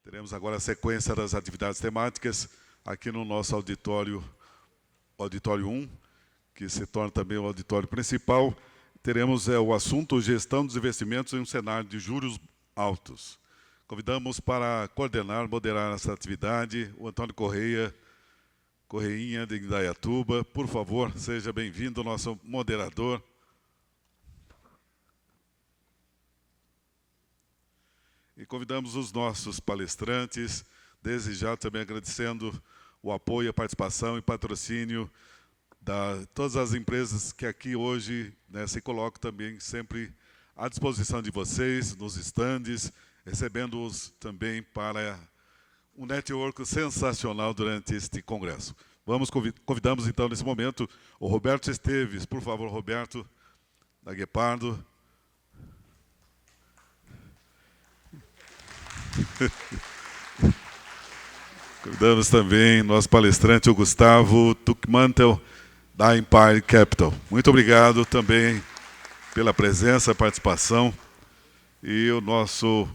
Teremos agora a sequência das atividades temáticas aqui no nosso auditório 1, que se torna também o auditório principal. Teremos o assunto Gestão dos Investimentos em um cenário de juros altos. Convidamos para coordenar, moderar essa atividade, o Antônio Correinha, de Indaiatuba. Por favor, seja bem-vindo, nosso moderador. E convidamos os nossos palestrantes, desde já também agradecendo o apoio, a participação e patrocínio de todas as empresas que aqui hoje se colocam também sempre à disposição de vocês, nos estandes, recebendo-os também para um network sensacional durante este congresso. Convidamos então nesse momento o Roberto Esteves. Por favor, Roberto, da Guepardo. Convidamos também nosso palestrante, o Gustavo Tuckmantel, da Empire Capital. Muito obrigado também pela presença, participação. E o nosso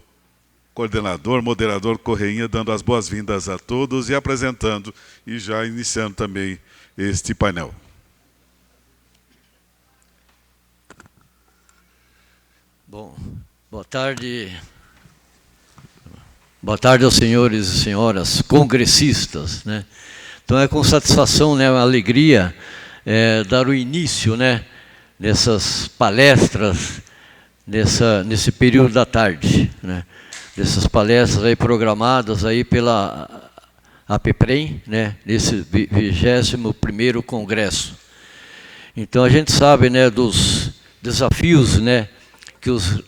coordenador, moderador Correinha, dando as boas-vindas a todos e apresentando e já iniciando também este painel. Bom, boa tarde. Boa tarde aos senhores e senhoras congressistas, né? Então é com satisfação, né, uma alegria dar o início, né, dessas palestras nesse período da tarde, né? Dessas palestras aí programadas aí pela APPREM, né, nesse 21º congresso. Então a gente sabe, né, dos desafios, né, que os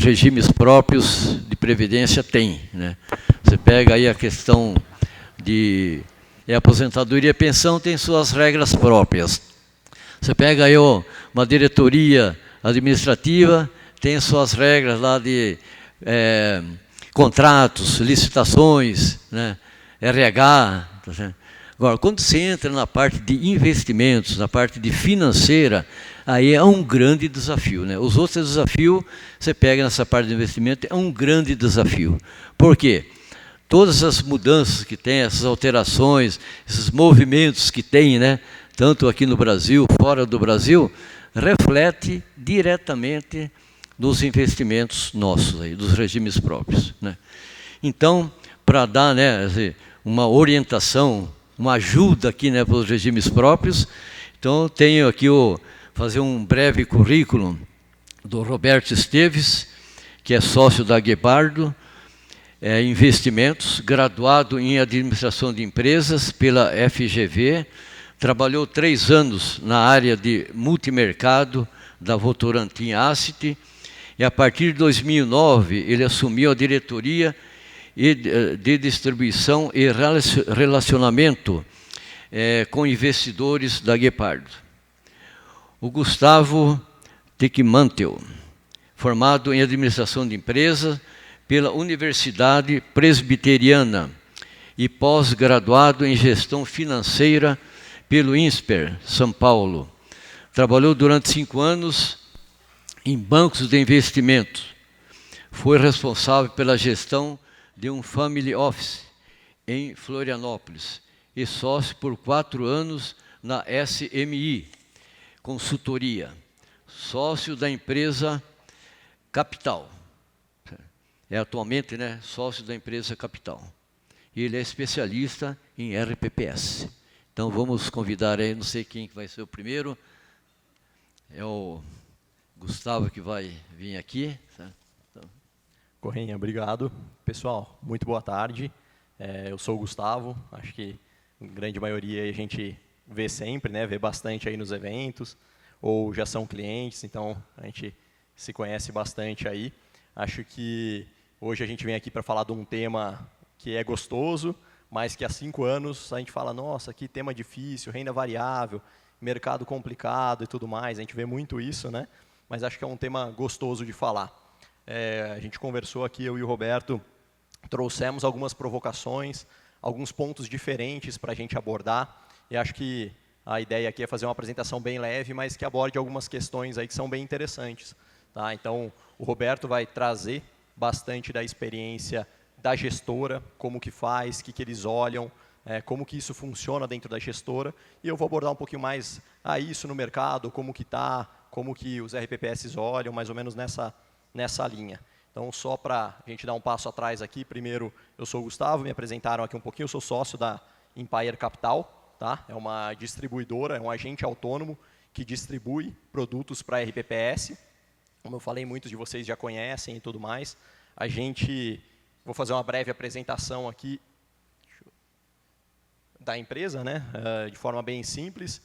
regimes próprios de previdência têm, né? Você pega aí a questão de aposentadoria e pensão, tem suas regras próprias. Você pega aí uma diretoria administrativa, tem suas regras lá de contratos, licitações, né? RH. Agora, quando você entra na parte de investimentos, na parte de financeira, aí é um grande desafio, né? Os outros desafios, você pega nessa parte de investimento, é um grande desafio. Por quê? Todas as mudanças que tem, essas alterações, esses movimentos que tem, né, tanto aqui no Brasil, fora do Brasil, reflete diretamente nos investimentos nossos, aí, dos regimes próprios, né? Então, para dar, né, uma orientação, uma ajuda aqui, né, para os regimes próprios, então tenho aqui fazer um breve currículo do Roberto Esteves, que é sócio da Guepardo Investimentos, graduado em Administração de Empresas pela FGV, trabalhou 3 anos na área de multimercado da Votorantim Asset, e a partir de 2009 ele assumiu a diretoria de distribuição e relacionamento com investidores da Guepardo. O Gustavo Tuckmantel, formado em Administração de Empresas pela Universidade Presbiteriana e pós-graduado em Gestão Financeira pelo INSPER, São Paulo. Trabalhou durante 5 anos em bancos de investimento. Foi responsável pela gestão de um family office em Florianópolis e sócio por 4 anos na SMI Consultoria, sócio da empresa Capital. É atualmente, né, sócio da empresa Capital. E ele é especialista em RPPS. Então vamos convidar aí, não sei quem vai ser o primeiro, é o Gustavo que vai vir aqui. Então. Correinha, obrigado. Pessoal, muito boa tarde. Eu sou o Gustavo, acho que a grande maioria a gente vê sempre, né, vê bastante aí nos eventos, ou já são clientes, então a gente se conhece bastante aí. Acho que hoje a gente vem aqui para falar de um tema que é gostoso, mas que há 5 anos a gente fala, nossa, que tema difícil, renda variável, mercado complicado e tudo mais, a gente vê muito isso, né? Mas acho que é um tema gostoso de falar. A gente conversou aqui, eu e o Roberto, trouxemos algumas provocações, alguns pontos diferentes para a gente abordar, e acho que a ideia aqui é fazer uma apresentação bem leve, mas que aborde algumas questões aí que são bem interessantes. Tá? Então, o Roberto vai trazer bastante da experiência da gestora, como que faz, o que eles olham, como que isso funciona dentro da gestora, e eu vou abordar um pouquinho mais isso no mercado, como que está, como que os RPPS olham, mais ou menos nessa linha. Então, só para a gente dar um passo atrás aqui, primeiro, eu sou o Gustavo, me apresentaram aqui um pouquinho, eu sou sócio da Empire Capital, tá? É uma distribuidora, é um agente autônomo que distribui produtos para RPPS. Como eu falei, muitos de vocês já conhecem e tudo mais. Vou fazer uma breve apresentação aqui da empresa, né? De forma bem simples.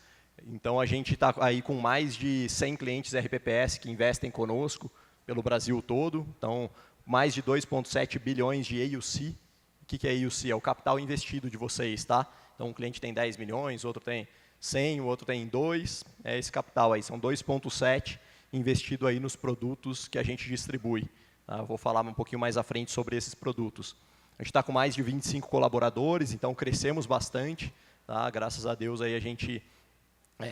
Então, a gente está aí com mais de 100 clientes RPPS que investem conosco pelo Brasil todo. Então, mais de 2,7 bilhões de AUC. O que é AUC? É o capital investido de vocês, tá? Então, um cliente tem 10 milhões, outro tem 100, o outro tem 2. É esse capital aí, são 2,7 investido aí nos produtos que a gente distribui. Tá? Vou falar um pouquinho mais à frente sobre esses produtos. A gente está com mais de 25 colaboradores, então crescemos bastante. Tá? Graças a Deus aí a gente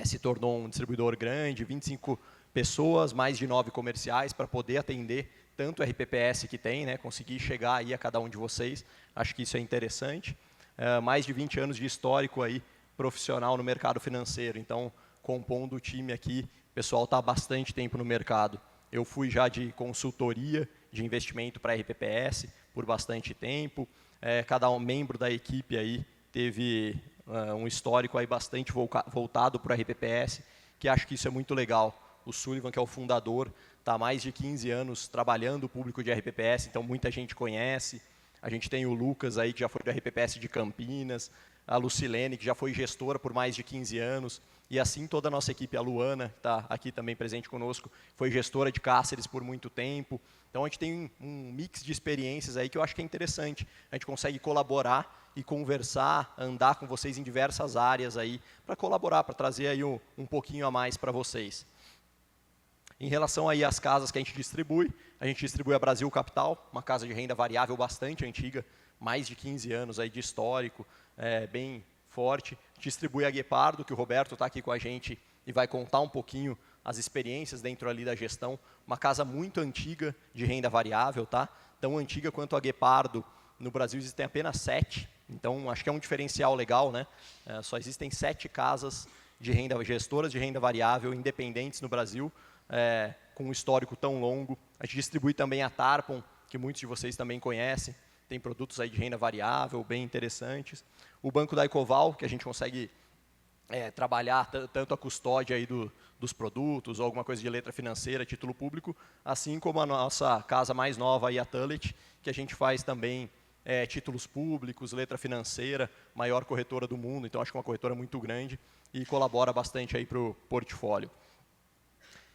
se tornou um distribuidor grande, 25 pessoas, mais de 9 comerciais para poder atender tanto o RPPS que tem, né? Conseguir chegar aí a cada um de vocês. Acho que isso é interessante. Mais de 20 anos de histórico aí profissional no mercado financeiro. Então, compondo o time aqui, o pessoal está há bastante tempo no mercado. Eu fui já de consultoria de investimento para RPPS por bastante tempo. Cada membro da equipe aí teve um histórico aí bastante voltado para o RPPS, que acho que isso é muito legal. O Sullivan, que é o fundador, está há mais de 15 anos trabalhando o público de RPPS, então muita gente conhece. A gente tem o Lucas aí, que já foi do RPPS de Campinas, a Lucilene, que já foi gestora por mais de 15 anos, e assim toda a nossa equipe, a Luana, que está aqui também presente conosco, foi gestora de Cáceres por muito tempo. Então, a gente tem um mix de experiências aí que eu acho que é interessante. A gente consegue colaborar e conversar, andar com vocês em diversas áreas aí, para colaborar, para trazer aí um pouquinho a mais para vocês. Em relação aí às casas que a gente distribui a Brasil Capital, uma casa de renda variável bastante antiga, mais de 15 anos aí de histórico, bem forte. Distribui a Guepardo, que o Roberto está aqui com a gente e vai contar um pouquinho as experiências dentro ali da gestão. Uma casa muito antiga de renda variável, tá? Tão antiga quanto a Guepardo. No Brasil existem apenas 7, então acho que é um diferencial legal, né? Só existem 7 casas de gestoras de renda variável independentes no Brasil, com um histórico tão longo. A gente distribui também a Tarpon, que muitos de vocês também conhecem. Tem produtos aí de renda variável, bem interessantes. O Banco da Ecoval, que a gente consegue trabalhar tanto a custódia aí dos produtos, ou alguma coisa de letra financeira, título público, assim como a nossa casa mais nova, aí, a Tullet, que a gente faz também títulos públicos, letra financeira, maior corretora do mundo, então acho que é uma corretora muito grande e colabora bastante aí para o portfólio.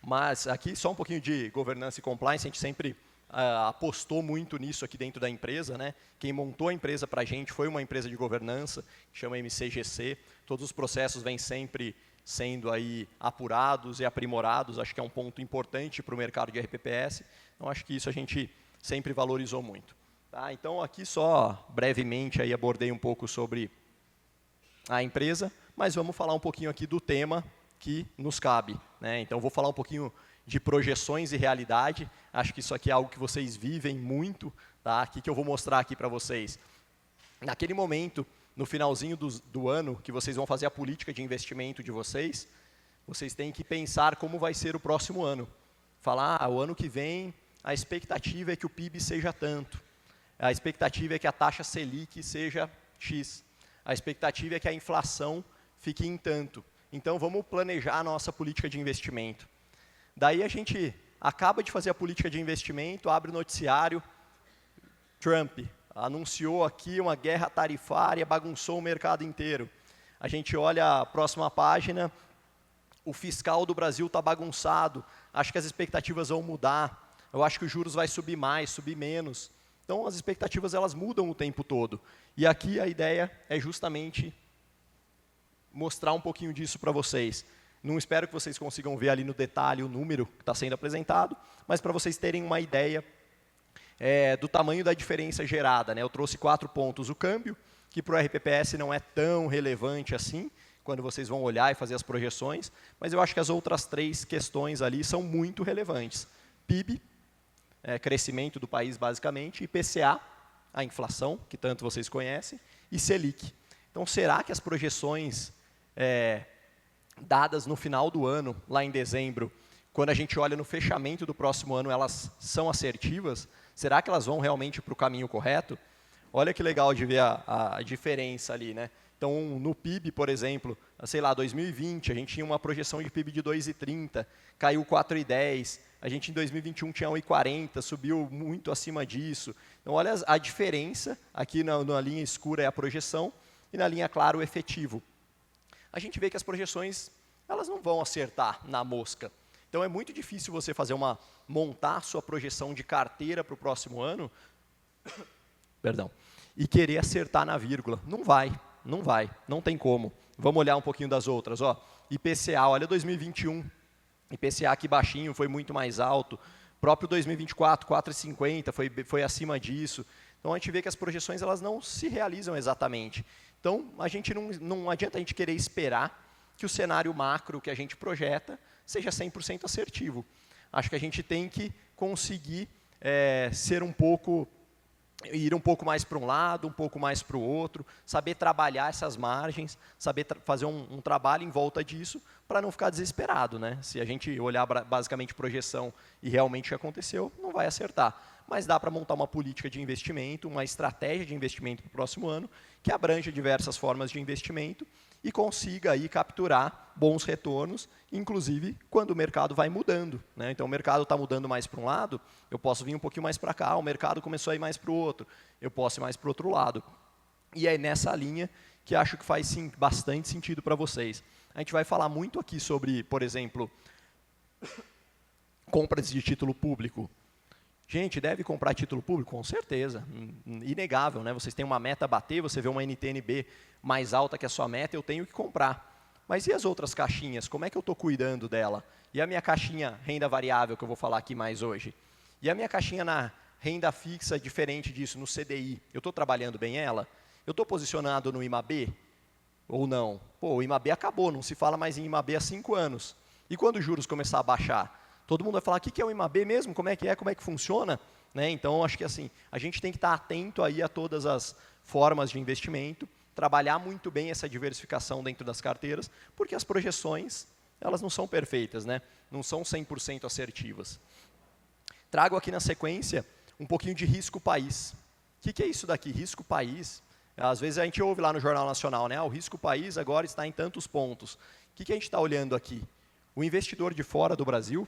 Mas aqui só um pouquinho de governança e compliance, a gente sempre apostou muito nisso aqui dentro da empresa, né? Quem montou a empresa para a gente foi uma empresa de governança, que chama MCGC. Todos os processos vêm sempre sendo aí apurados e aprimorados, acho que é um ponto importante para o mercado de RPPS, então acho que isso a gente sempre valorizou muito. Tá? Então, aqui só brevemente aí abordei um pouco sobre a empresa, mas vamos falar um pouquinho aqui do tema que nos cabe, né? Então, vou falar um pouquinho de projeções e realidade. Acho que isso aqui é algo que vocês vivem muito, tá? O que eu vou mostrar aqui para vocês? Naquele momento, no finalzinho do ano, que vocês vão fazer a política de investimento de vocês, vocês têm que pensar como vai ser o próximo ano. Falar, o ano que vem, a expectativa é que o PIB seja tanto. A expectativa é que a taxa Selic seja X. A expectativa é que a inflação fique em tanto. Então, vamos planejar a nossa política de investimento. Daí a gente acaba de fazer a política de investimento, abre o noticiário, Trump anunciou aqui uma guerra tarifária, bagunçou o mercado inteiro. A gente olha a próxima página, o fiscal do Brasil está bagunçado, acho que as expectativas vão mudar, eu acho que os juros vai subir mais, subir menos. Então, as expectativas elas mudam o tempo todo. E aqui a ideia é justamente mostrar um pouquinho disso para vocês. Não espero que vocês consigam ver ali no detalhe o número que está sendo apresentado, mas para vocês terem uma ideia do tamanho da diferença gerada, né? Eu trouxe 4 pontos. O câmbio, que para o RPPS não é tão relevante assim, quando vocês vão olhar e fazer as projeções, mas eu acho que as outras 3 questões ali são muito relevantes. PIB, crescimento do país basicamente, IPCA, a inflação, que tanto vocês conhecem, e Selic. Então, será que as projeções dadas no final do ano, lá em dezembro, quando a gente olha no fechamento do próximo ano, elas são assertivas? Será que elas vão realmente para o caminho correto? Olha que legal de ver a diferença ali, né? Então, no PIB, por exemplo, sei lá, 2020, a gente tinha uma projeção de PIB de 2,30, caiu 4,10. A gente, em 2021, tinha 1,40, subiu muito acima disso. Então, olha a diferença. Aqui na linha escura é a projeção e na linha clara o efetivo. A gente vê que as projeções elas não vão acertar na mosca. Então, é muito difícil você montar a sua projeção de carteira para o próximo ano perdão, e querer acertar na vírgula. Não vai, não tem como. Vamos olhar um pouquinho das outras. Ó, IPCA, olha 2021, IPCA aqui baixinho, foi muito mais alto. Próprio 2024, 4,50, foi acima disso. Então, a gente vê que as projeções elas não se realizam exatamente. Então, não adianta a gente querer esperar que o cenário macro que a gente projeta seja 100% assertivo. Acho que a gente tem que conseguir ir um pouco mais para um lado, um pouco mais para o outro, saber trabalhar essas margens, saber fazer um trabalho em volta disso, para não ficar desesperado, né? Se a gente olhar basicamente projeção e realmente o que aconteceu, não vai acertar. Mas dá para montar uma política de investimento, uma estratégia de investimento para o próximo ano, que abranja diversas formas de investimento e consiga aí capturar bons retornos, inclusive quando o mercado vai mudando, né? Então, o mercado está mudando mais para um lado, eu posso vir um pouquinho mais para cá, o mercado começou a ir mais para o outro, eu posso ir mais para o outro lado. E é nessa linha que acho que faz sim, bastante sentido para vocês. A gente vai falar muito aqui sobre, por exemplo, compras de título público. Gente, deve comprar título público? Com certeza, inegável, né? Vocês têm uma meta a bater, você vê uma NTN-B mais alta que a sua meta, eu tenho que comprar. Mas e as outras caixinhas? Como é que eu estou cuidando dela? E a minha caixinha renda variável, que eu vou falar aqui mais hoje? E a minha caixinha na renda fixa, diferente disso, no CDI? Eu estou trabalhando bem ela? Eu estou posicionado no IMAB? Ou não? Pô, o IMAB acabou, não se fala mais em IMAB há 5 anos. E quando os juros começar a baixar? Todo mundo vai falar, o que é o IMAB mesmo? Como é que funciona? Né? Então, acho que assim, a gente tem que estar atento aí a todas as formas de investimento, trabalhar muito bem essa diversificação dentro das carteiras, porque as projeções, elas não são perfeitas, né? Não são 100% assertivas. Trago aqui na sequência um pouquinho de risco país. O que é isso daqui? Risco país. Às vezes a gente ouve lá no Jornal Nacional, né? O risco país agora está em tantos pontos. O que a gente está olhando aqui? O investidor de fora do Brasil,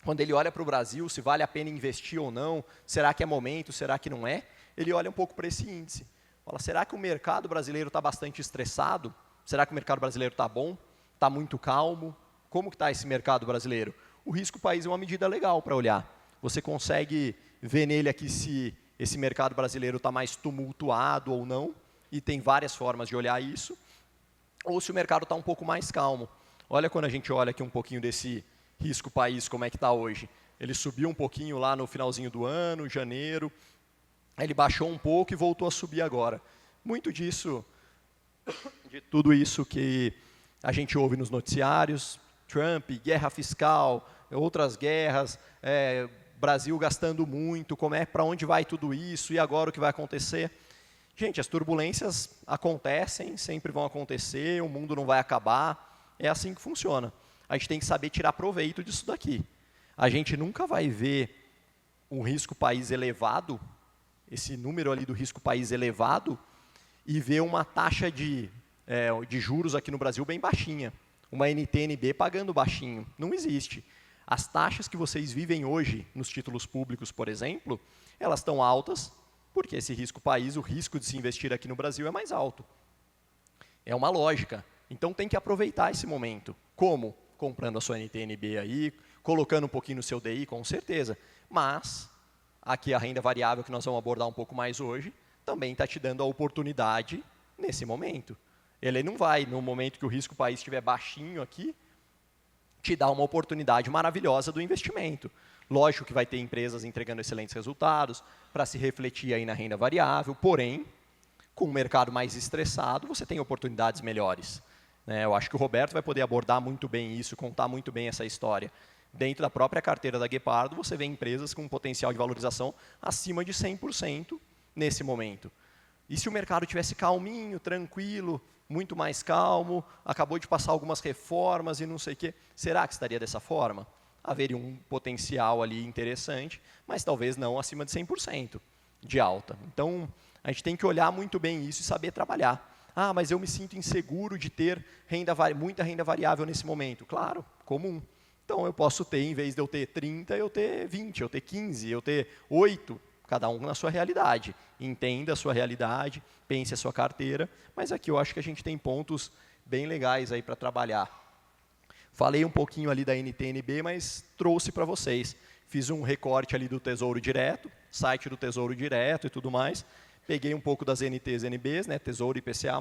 quando ele olha para o Brasil, se vale a pena investir ou não, será que é momento, será que não é? Ele olha um pouco para esse índice. Fala, será que o mercado brasileiro está bastante estressado? Será que o mercado brasileiro está bom? Está muito calmo? Como que está esse mercado brasileiro? O risco país é uma medida legal para olhar. Você consegue ver nele aqui se esse mercado brasileiro está mais tumultuado ou não, e tem várias formas de olhar isso, ou se o mercado está um pouco mais calmo. Olha quando a gente olha aqui um pouquinho desse risco país, como é que está hoje. Ele subiu um pouquinho lá no finalzinho do ano, janeiro, ele baixou um pouco e voltou a subir agora. Muito disso, de tudo isso que a gente ouve nos noticiários, Trump, guerra fiscal, outras guerras, Brasil gastando muito, para onde vai tudo isso, e agora o que vai acontecer? Gente, as turbulências acontecem, sempre vão acontecer, o mundo não vai acabar, é assim que funciona. A gente tem que saber tirar proveito disso daqui. A gente nunca vai ver um risco país elevado, esse número ali do risco país elevado, e ver uma taxa de juros aqui no Brasil bem baixinha. Uma NTN-B pagando baixinho. Não existe. As taxas que vocês vivem hoje nos títulos públicos, por exemplo, elas estão altas porque esse risco país, o risco de se investir aqui no Brasil é mais alto. É uma lógica. Então tem que aproveitar esse momento. Como? Comprando a sua NTN-B aí, colocando um pouquinho no seu DI, com certeza. Mas, aqui a renda variável, que nós vamos abordar um pouco mais hoje, também está te dando a oportunidade nesse momento. Ele não vai, no momento que o risco país estiver baixinho aqui, te dar uma oportunidade maravilhosa do investimento. Lógico que vai ter empresas entregando excelentes resultados para se refletir aí na renda variável, porém, com o mercado mais estressado, você tem oportunidades melhores. Eu acho que o Roberto vai poder abordar muito bem isso, contar muito bem essa história. Dentro da própria carteira da Guepardo, você vê empresas com um potencial de valorização acima de 100%, nesse momento? E se o mercado tivesse calminho, tranquilo, muito mais calmo, acabou de passar algumas reformas e não sei o quê, será que estaria dessa forma? Haveria um potencial ali interessante, mas talvez não acima de 100% de alta. Então, a gente tem que olhar muito bem isso e saber trabalhar. Ah, mas eu me sinto inseguro de ter muita renda variável nesse momento. Claro, comum. Então, eu posso ter, em vez de eu ter 30, eu ter 20, eu ter 15, eu ter 8, cada um na sua realidade. Entenda a sua realidade, pense a sua carteira, mas aqui eu acho que a gente tem pontos bem legais aí para trabalhar. Falei um pouquinho ali da NTNB, mas trouxe para vocês. Fiz um recorte ali do Tesouro Direto, site do Tesouro Direto e tudo mais. Peguei um pouco das NTs e NBs, né, Tesouro e IPCA+.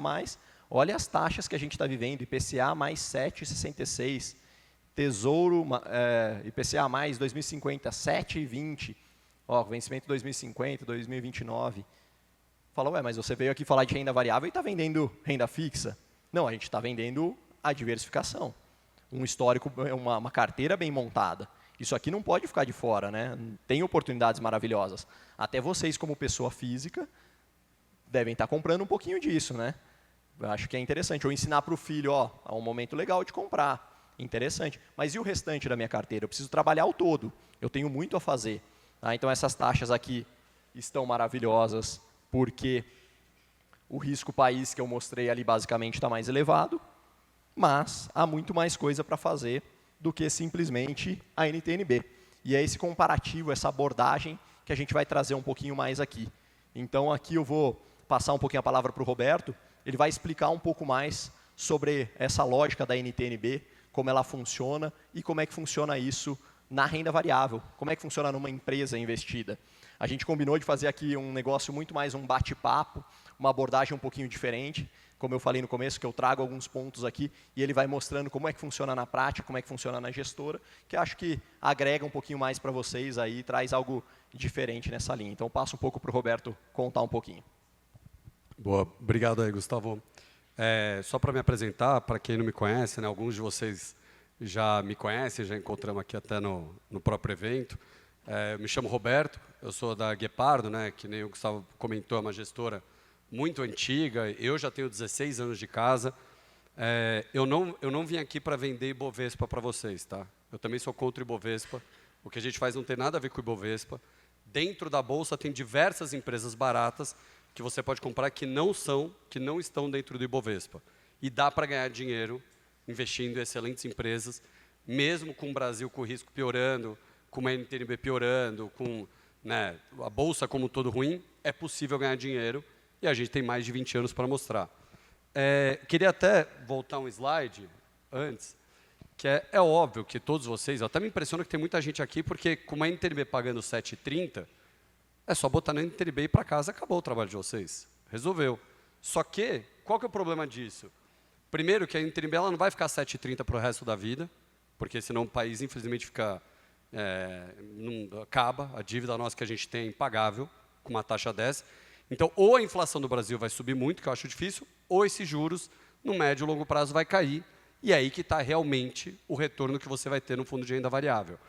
Olha as taxas que a gente está vivendo, IPCA mais 7,66, Tesouro IPCA mais 2050, 7,20, vencimento 2050, 2029. Falou, mas você veio aqui falar de renda variável e está vendendo renda fixa. Não, a gente está vendendo a diversificação. Um histórico, uma carteira bem montada. Isso aqui não pode ficar de fora, né? Tem oportunidades maravilhosas. Até vocês, como pessoa física, devem estar comprando um pouquinho disso, né? Eu acho que é interessante. Ou ensinar para o filho, é um momento legal de comprar. Interessante. Mas e o restante da minha carteira? Eu preciso trabalhar o todo. Eu tenho muito a fazer. Então, essas taxas aqui estão maravilhosas, porque o risco país que eu mostrei ali basicamente está mais elevado, mas há muito mais coisa para fazer do que simplesmente a NTNB. E é esse comparativo, essa abordagem que a gente vai trazer um pouquinho mais aqui. Então, aqui eu vou passar um pouquinho a palavra para o Roberto, ele vai explicar um pouco mais sobre essa lógica da NTNB, como ela funciona e como é que funciona isso na renda variável, como é que funciona numa empresa investida. A gente combinou de fazer aqui um negócio muito mais um bate-papo, uma abordagem um pouquinho diferente, como eu falei no começo, que eu trago alguns pontos aqui e ele vai mostrando como é que funciona na prática, como é que funciona na gestora, que acho que agrega um pouquinho mais para vocês aí, traz algo diferente nessa linha. Então, passo um pouco para o Roberto contar um pouquinho. Boa, obrigado aí, Gustavo. Só para me apresentar, para quem não me conhece, né, alguns de vocês já me conhecem, já encontramos aqui até no próprio evento. Eu me chamo Roberto, eu sou da Guepardo, né, que nem o Gustavo comentou, é uma gestora muito antiga, eu já tenho 16 anos de casa. Eu não vim aqui para vender Ibovespa para vocês, tá? Eu também sou contra o Ibovespa, o que a gente faz não tem nada a ver com o Ibovespa. Dentro da Bolsa tem diversas empresas baratas que você pode comprar que não estão dentro do Ibovespa. E dá para ganhar dinheiro investindo em excelentes empresas, mesmo com o Brasil com o risco piorando, com uma NTNB piorando, com, né, a Bolsa como um todo ruim, é possível ganhar dinheiro e a gente tem mais de 20 anos para mostrar. Queria até voltar um slide antes, que é óbvio que todos vocês, até me impressiona que tem muita gente aqui, porque com uma NTNB pagando 7,30, é só botar na NTNB e ir para casa, acabou o trabalho de vocês. Resolveu. Só que, qual que é o problema disso? Primeiro, que a NTNB ela não vai ficar 7,30 para o resto da vida, porque senão o país, infelizmente, acaba, a dívida nossa que a gente tem é impagável, com uma taxa dessa. Então, ou a inflação do Brasil vai subir muito, que eu acho difícil, ou esses juros, no médio e longo prazo, vai cair, e é aí que está realmente o retorno que você vai ter no fundo de renda variável.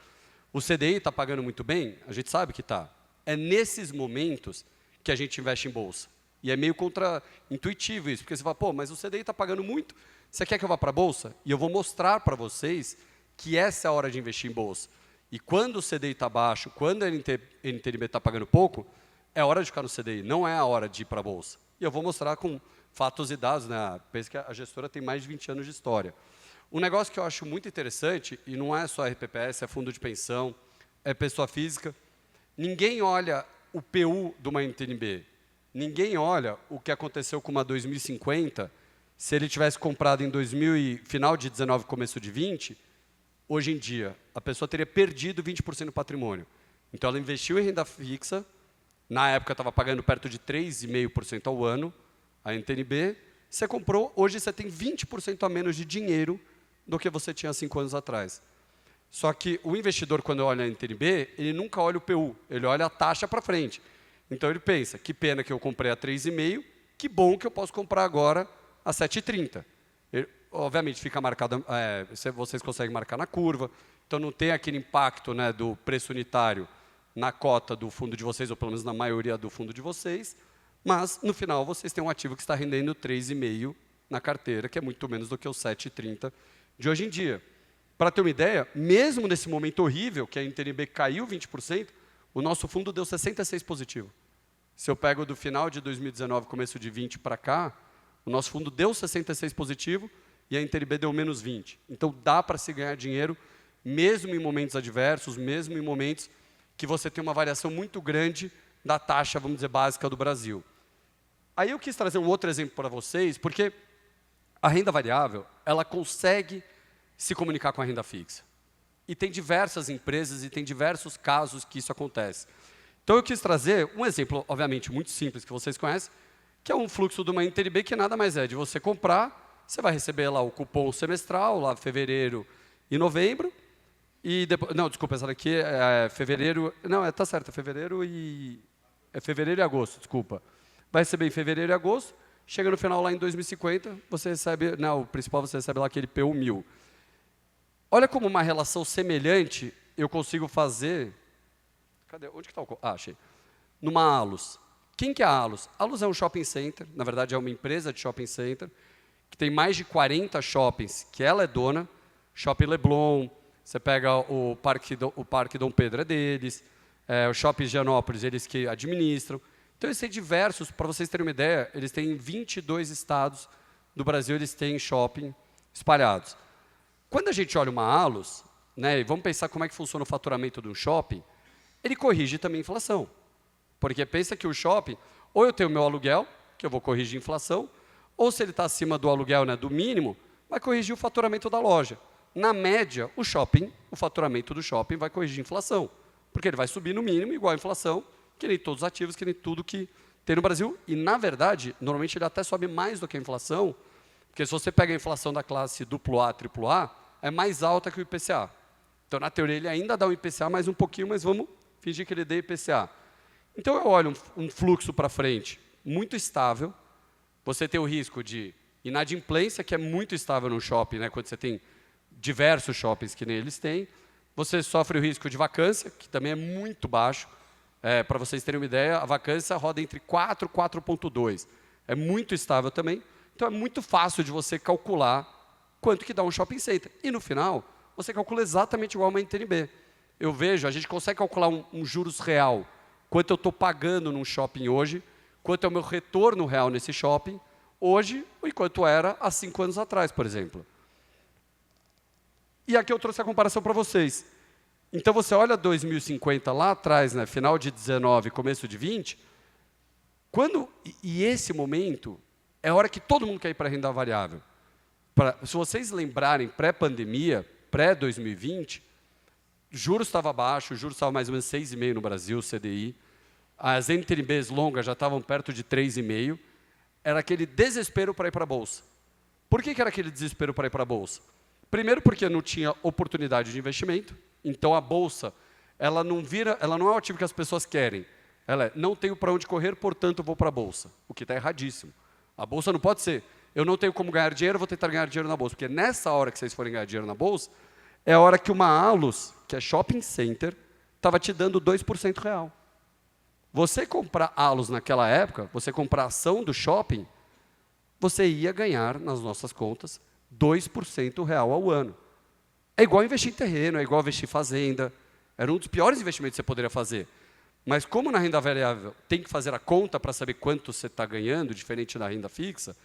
O CDI está pagando muito bem? A gente sabe que está. É nesses momentos que a gente investe em bolsa. E é meio contra-intuitivo isso, porque você fala, mas o CDI está pagando muito, você quer que eu vá para a bolsa? E eu vou mostrar para vocês que essa é a hora de investir em bolsa. E quando o CDI está baixo, quando a NTNB está pagando pouco, é hora de ficar no CDI, não é a hora de ir para a bolsa. E eu vou mostrar com fatos e dados, né? Penso que a gestora tem mais de 20 anos de história. Um negócio que eu acho muito interessante, e não é só RPPS, é fundo de pensão, é pessoa física, ninguém olha o PU de uma NTNB, ninguém olha o que aconteceu com uma 2050, se ele tivesse comprado em final de 19, começo de 20, hoje em dia, a pessoa teria perdido 20% do patrimônio. Então, ela investiu em renda fixa, na época estava pagando perto de 3,5% ao ano, a NTNB, você comprou, hoje você tem 20% a menos de dinheiro do que você tinha 5 anos atrás. Só que o investidor, quando olha a NTNB, ele nunca olha o PU, ele olha a taxa para frente. Então, ele pensa, que pena que eu comprei a 3,5, que bom que eu posso comprar agora a 7,30. Obviamente, fica marcado, vocês conseguem marcar na curva, então não tem aquele impacto, né, do preço unitário na cota do fundo de vocês, ou pelo menos na maioria do fundo de vocês, mas, no final, vocês têm um ativo que está rendendo 3,5% na carteira, que é muito menos do que os 7,30% de hoje em dia. Para ter uma ideia, mesmo nesse momento horrível, que a NTNB caiu 20%, o nosso fundo deu 66 positivo. Se eu pego do final de 2019, começo de 20 para cá, o nosso fundo deu 66 positivo e a NTNB deu menos 20. Então, dá para se ganhar dinheiro, mesmo em momentos adversos, mesmo em momentos que você tem uma variação muito grande da taxa, vamos dizer, básica do Brasil. Aí eu quis trazer um outro exemplo para vocês, porque a renda variável, ela consegue se comunicar com a renda fixa. E tem diversas empresas e tem diversos casos que isso acontece. Então, eu quis trazer um exemplo, obviamente, muito simples, que vocês conhecem, que é um fluxo de uma NTNB, que nada mais é de você comprar, você vai receber lá o cupom semestral, lá fevereiro e novembro, e depois, não, desculpa, essa daqui é fevereiro, não, tá certo, é fevereiro e agosto, desculpa. Vai receber em fevereiro e agosto, chega no final lá em 2050, você recebe, não, o principal você recebe lá aquele PU 1000. Olha como uma relação semelhante eu consigo fazer. Cadê? Onde que está o... Ah, achei. Numa Alus. Quem que é a Alus? A Alus é um shopping center, na verdade é uma empresa de shopping center, que tem mais de 40 shoppings, que ela é dona. Shopping Leblon, você pega o Parque Dom Pedro é deles, o Shopping Higienópolis, eles que administram. Então, eles têm diversos, para vocês terem uma ideia, eles têm 22 estados do Brasil, eles têm shopping espalhados. Quando a gente olha uma Alus, né, e vamos pensar como é que funciona o faturamento de um shopping, ele corrige também a inflação. Porque pensa que o shopping, ou eu tenho o meu aluguel, que eu vou corrigir a inflação, ou se ele está acima do aluguel, né, do mínimo, vai corrigir o faturamento da loja. Na média, o faturamento do shopping vai corrigir a inflação, porque ele vai subir no mínimo, igual a inflação, que nem todos os ativos, que nem tudo que tem no Brasil. E, na verdade, normalmente ele até sobe mais do que a inflação, porque se você pega a inflação da classe AAA, AAA, é mais alta que o IPCA. Então, na teoria, ele ainda dá o IPCA mais um pouquinho, mas vamos fingir que ele dê IPCA. Então, eu olho um fluxo para frente muito estável. Você tem o risco de inadimplência, que é muito estável no shopping, né, quando você tem diversos shoppings que nem eles têm. Você sofre o risco de vacância, que também é muito baixo. Para vocês terem uma ideia, a vacância roda entre 4 e 4,2. É muito estável também. Então, é muito fácil de você calcular quanto que dá um shopping center. E, no final, você calcula exatamente igual uma NTNB. Eu vejo, a gente consegue calcular um juros real, quanto eu estou pagando num shopping hoje, quanto é o meu retorno real nesse shopping, hoje, e quanto era há 5 anos atrás, por exemplo. E aqui eu trouxe a comparação para vocês. Então, você olha 2050 lá atrás, né, final de 19, começo de 20, e esse momento é a hora que todo mundo quer ir para a renda variável. Se vocês lembrarem, pré-pandemia, pré-2020, juros estava baixo, os juros estavam mais ou menos 6,5% no Brasil, CDI, as NTNBs longas já estavam perto de 3,5%, era aquele desespero para ir para a Bolsa. Por que era aquele desespero para ir para a Bolsa? Primeiro, porque não tinha oportunidade de investimento, então a Bolsa ela não é o ativo que as pessoas querem. Ela é, não tenho para onde correr, portanto vou para a Bolsa, o que está erradíssimo. A Bolsa não pode ser, eu não tenho como ganhar dinheiro, vou tentar ganhar dinheiro na Bolsa, porque nessa hora que vocês forem ganhar dinheiro na Bolsa, é a hora que uma Alus, que é shopping center, estava te dando 2% real. Você comprar Alus naquela época, você comprar ação do shopping, você ia ganhar, nas nossas contas, 2% real ao ano. É igual investir em terreno, é igual investir em fazenda. Era um dos piores investimentos que você poderia fazer. Mas como na renda variável tem que fazer a conta para saber quanto você está ganhando, diferente da renda fixa,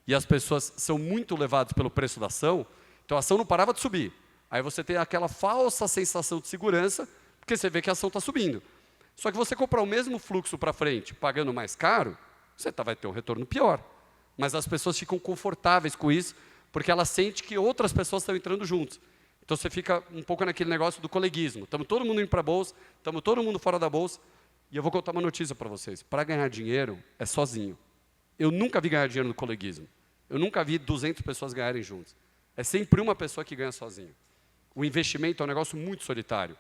e as pessoas são muito levadas pelo preço da ação, então a ação não parava de subir. Aí você tem aquela falsa sensação de segurança, porque você vê que a ação está subindo. Só que você comprar o mesmo fluxo para frente, pagando mais caro, você vai ter um retorno pior. Mas as pessoas ficam confortáveis com isso, porque elas sentem que outras pessoas estão entrando juntos. Então, você fica um pouco naquele negócio do coleguismo. Estamos todo mundo indo para a Bolsa, estamos todo mundo fora da Bolsa. E eu vou contar uma notícia para vocês. Para ganhar dinheiro, é sozinho. Eu nunca vi ganhar dinheiro no coleguismo. Eu nunca vi 200 pessoas ganharem juntos. É sempre uma pessoa que ganha sozinho. O investimento é um negócio muito solitário.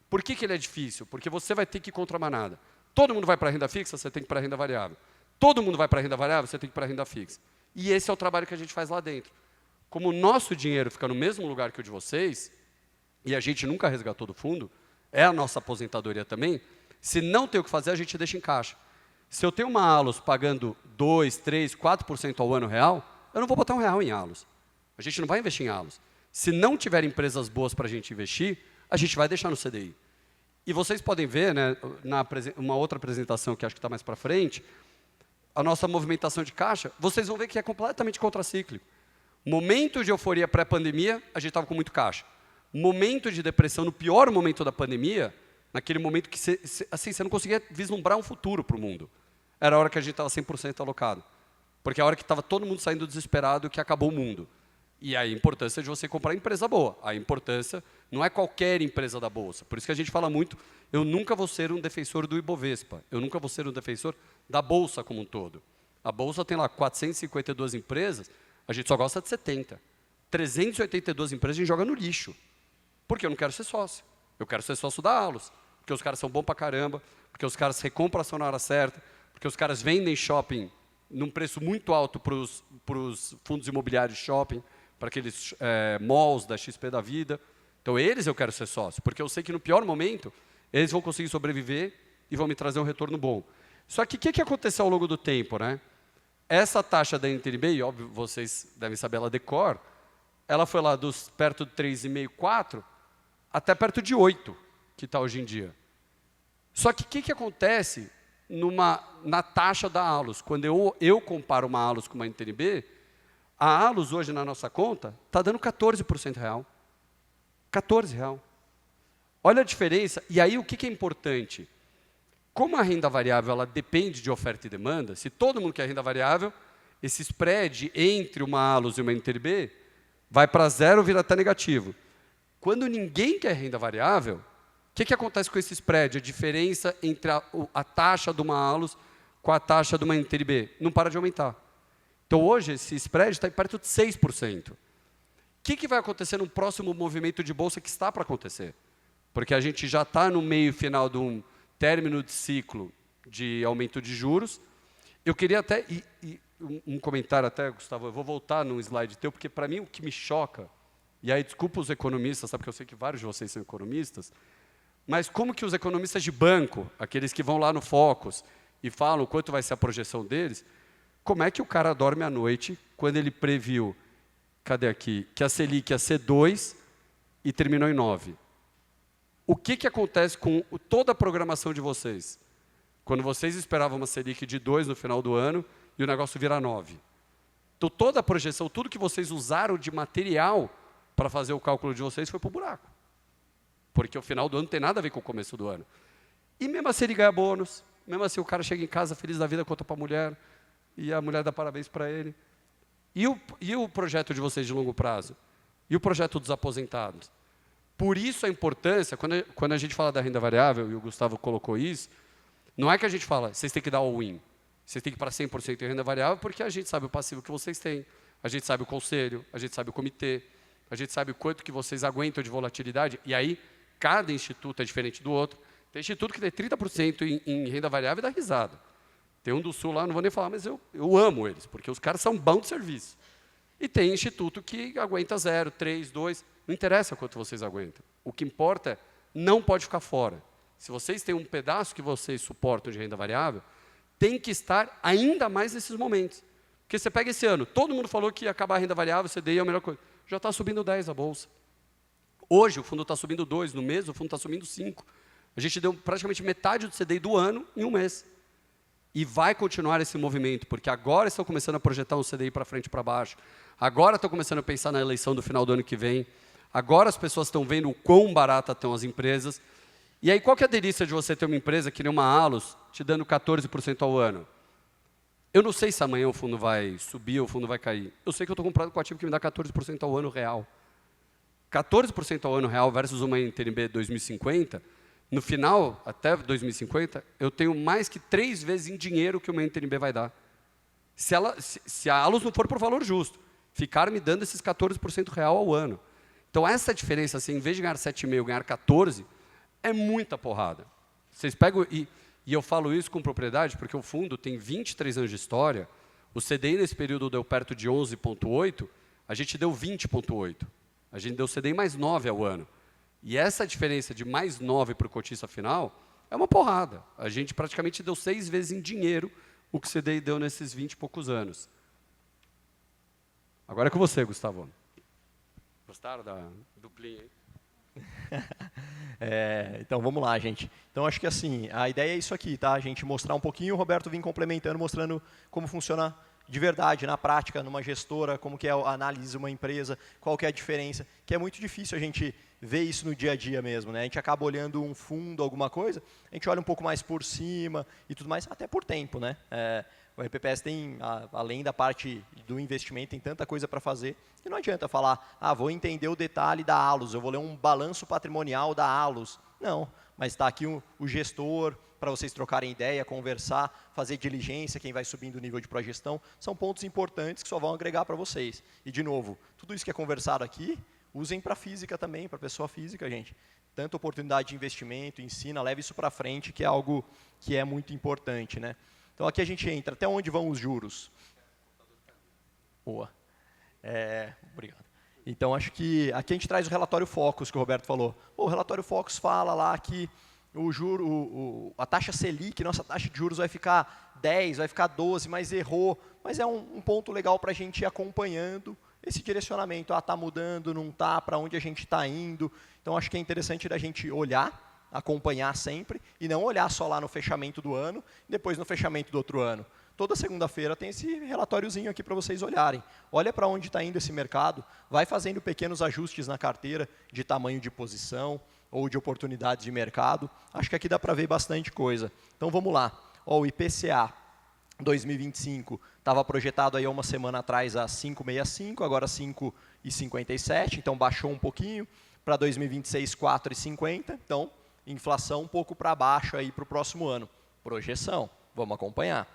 Por que ele é difícil? Porque você vai ter que ir contra a manada. Todo mundo vai para a renda fixa, você tem que ir para a renda variável. Todo mundo vai para a renda variável, você tem que ir para a renda fixa. E esse é o trabalho que a gente faz lá dentro. Como o nosso dinheiro fica no mesmo lugar que o de vocês, e a gente nunca resgatou do fundo, é a nossa aposentadoria também, Se não tem o que fazer, a gente deixa em caixa. Se eu tenho uma Allos pagando 2, 3, 4% ao ano real, eu não vou botar R$1 em Allos. A gente não vai investir em Allos. Se não tiver empresas boas para a gente investir, a gente vai deixar no CDI. E vocês podem ver, né, uma outra apresentação que acho que está mais para frente, a nossa movimentação de caixa, vocês vão ver que é completamente contracíclico. Momento de euforia pré-pandemia, a gente estava com muito caixa. Momento de depressão, no pior momento da pandemia, naquele momento que você não conseguia vislumbrar um futuro para o mundo. Era a hora que a gente estava 100% alocado. Porque é a hora que estava todo mundo saindo desesperado que acabou o mundo. E aí a importância de você comprar empresa boa. A importância não é qualquer empresa da Bolsa. Por isso que a gente fala muito, eu nunca vou ser um defensor do Ibovespa. Eu nunca vou ser um defensor da Bolsa como um todo. A Bolsa tem lá 452 empresas, a gente só gosta de 70. 382 empresas a gente joga no lixo. Porque eu não quero ser sócio. Eu quero ser sócio da Allos. Porque os caras são bons pra caramba, porque os caras recompram ação na hora certa, porque os caras vendem shopping num preço muito alto para os fundos imobiliários de shopping, para aqueles malls da XP da vida. Então, eles eu quero ser sócio, porque eu sei que no pior momento, eles vão conseguir sobreviver e vão me trazer um retorno bom. Só que o que aconteceu ao longo do tempo, né? Essa taxa da NTNB, óbvio, vocês devem saber ela de cor, ela foi lá perto de 3,5, 4, até perto de 8, que está hoje em dia. Só que o que acontece na taxa da Allos? Quando eu comparo uma Allos com uma NTNB, a Allos hoje na nossa conta está dando 14% real. 14 real. Olha a diferença. E aí o que é importante? Como a renda variável ela depende de oferta e demanda, se todo mundo quer renda variável, esse spread entre uma Allos e uma NTNB vai para zero, vira até negativo. Quando ninguém quer renda variável, o que acontece com esse spread? A diferença entre a taxa de uma Allos com a taxa de uma NTNB não para de aumentar. Então, hoje, esse spread está perto de 6%. O que vai acontecer no próximo movimento de bolsa que está para acontecer? Porque a gente já está no meio final de um término de ciclo de aumento de juros. Eu queria até, um comentário até, Gustavo, eu vou voltar num slide teu, porque para mim o que me choca, e aí desculpa os economistas, sabe, porque eu sei que vários de vocês são economistas, mas como que os economistas de banco, aqueles que vão lá no Focus e falam quanto vai ser a projeção deles, como é que o cara dorme à noite quando ele previu, cadê aqui, que a Selic ia ser 2 e terminou em 9? O que acontece com toda a programação de vocês? Quando vocês esperavam uma Selic de 2 no final do ano e o negócio vira 9. Então, toda a projeção, tudo que vocês usaram de material para fazer o cálculo de vocês foi para o buraco. Porque o final do ano não tem nada a ver com o começo do ano. E mesmo assim ele ganha bônus, mesmo assim o cara chega em casa feliz da vida, conta para a mulher, e a mulher dá parabéns para ele. E o projeto de vocês de longo prazo? E o projeto dos aposentados? Por isso a importância, quando a gente fala da renda variável, e o Gustavo colocou isso, não é que a gente fala, vocês têm que dar all-in, vocês têm que ir para 100% em renda variável, porque a gente sabe o passivo que vocês têm, a gente sabe o conselho, a gente sabe o comitê, a gente sabe o quanto que vocês aguentam de volatilidade, e aí cada instituto é diferente do outro. Tem instituto que tem 30% em renda variável e dá risada. Tem um do Sul lá, não vou nem falar, mas eu amo eles, porque os caras são bons de serviço. E tem instituto que aguenta 0, 3, 2, não interessa quanto vocês aguentam. O que importa é, não pode ficar fora. Se vocês têm um pedaço que vocês suportam de renda variável, tem que estar ainda mais nesses momentos. Porque você pega esse ano, todo mundo falou que ia acabar a renda variável, CDI é a melhor coisa. Já está subindo 10 a Bolsa. Hoje o fundo está subindo 2, no mês o fundo está subindo 5. A gente deu praticamente metade do CDI do ano em um mês. E vai continuar esse movimento, porque agora estão começando a projetar um CDI para frente e para baixo. Agora estão começando a pensar na eleição do final do ano que vem. Agora as pessoas estão vendo o quão barata estão as empresas. E aí, qual que é a delícia de você ter uma empresa que nem uma Allos te dando 14% ao ano? Eu não sei se amanhã o fundo vai subir ou o fundo vai cair. Eu sei que eu estou comprando com um ativo que me dá 14% ao ano real. 14% ao ano real versus uma NTNB 2050, no final, até 2050, eu tenho mais que 3 vezes em dinheiro que uma NTNB vai dar. Se a Allos não for por valor justo, ficar me dando esses 14% real ao ano. Então, essa diferença, assim, em vez de ganhar 7,5, ganhar 14, é muita porrada. Vocês pegam, e eu falo isso com propriedade, porque o fundo tem 23 anos de história, o CDI nesse período deu perto de 11,8, a gente deu 20,8. A gente deu CDI mais 9 ao ano. E essa diferença de mais 9 para o cotista final É uma porrada. A gente praticamente deu 6 vezes em dinheiro o que o CDI deu nesses 20 e poucos anos. Agora é com você, Gustavo. Gostaram da duplinha aí? Então vamos lá, gente. Então acho que assim, a ideia é isso aqui, tá? A gente mostrar um pouquinho, o Roberto vem complementando, mostrando como funciona de verdade, na prática, numa gestora, como que é a análise de uma empresa, qual que é a diferença, que é muito difícil a gente ver isso no dia a dia mesmo, né? A gente acaba olhando um fundo, alguma coisa, a gente olha um pouco mais por cima e tudo mais, até por tempo, né? O RPPS tem, além da parte do investimento, tem tanta coisa para fazer, e não adianta falar, vou entender o detalhe da Alus, eu vou ler um balanço patrimonial da Alus. Não, mas está aqui o gestor, para vocês trocarem ideia, conversar, fazer diligência, quem vai subindo o nível de progestão, são pontos importantes que só vão agregar para vocês. E, de novo, tudo isso que é conversado aqui, usem para física também, para pessoa física, gente. Tanto oportunidade de investimento, ensina, leve isso para frente, que é algo que é muito importante, né? Então, aqui a gente entra, até onde vão os juros? Boa. Obrigado. Então, acho que aqui a gente traz o relatório Focus, que o Roberto falou. O relatório Focus fala lá que a taxa Selic, nossa taxa de juros vai ficar 10, vai ficar 12, mas errou. Mas é um ponto legal para a gente ir acompanhando esse direcionamento. Está mudando, não está, para onde a gente está indo. Então, acho que é interessante da gente olhar, acompanhar sempre, e não olhar só lá no fechamento do ano, e depois no fechamento do outro ano. Toda segunda-feira tem esse relatóriozinho aqui para vocês olharem. Olha para onde está indo esse mercado, vai fazendo pequenos ajustes na carteira de tamanho de posição ou de oportunidades de mercado. Acho que aqui dá para ver bastante coisa. Então vamos lá. O IPCA 2025 estava projetado aí há uma semana atrás a 5,65, agora 5,57, então baixou um pouquinho. Para 2026, 4,50, então inflação um pouco para baixo aí para o próximo ano. Projeção, vamos acompanhar.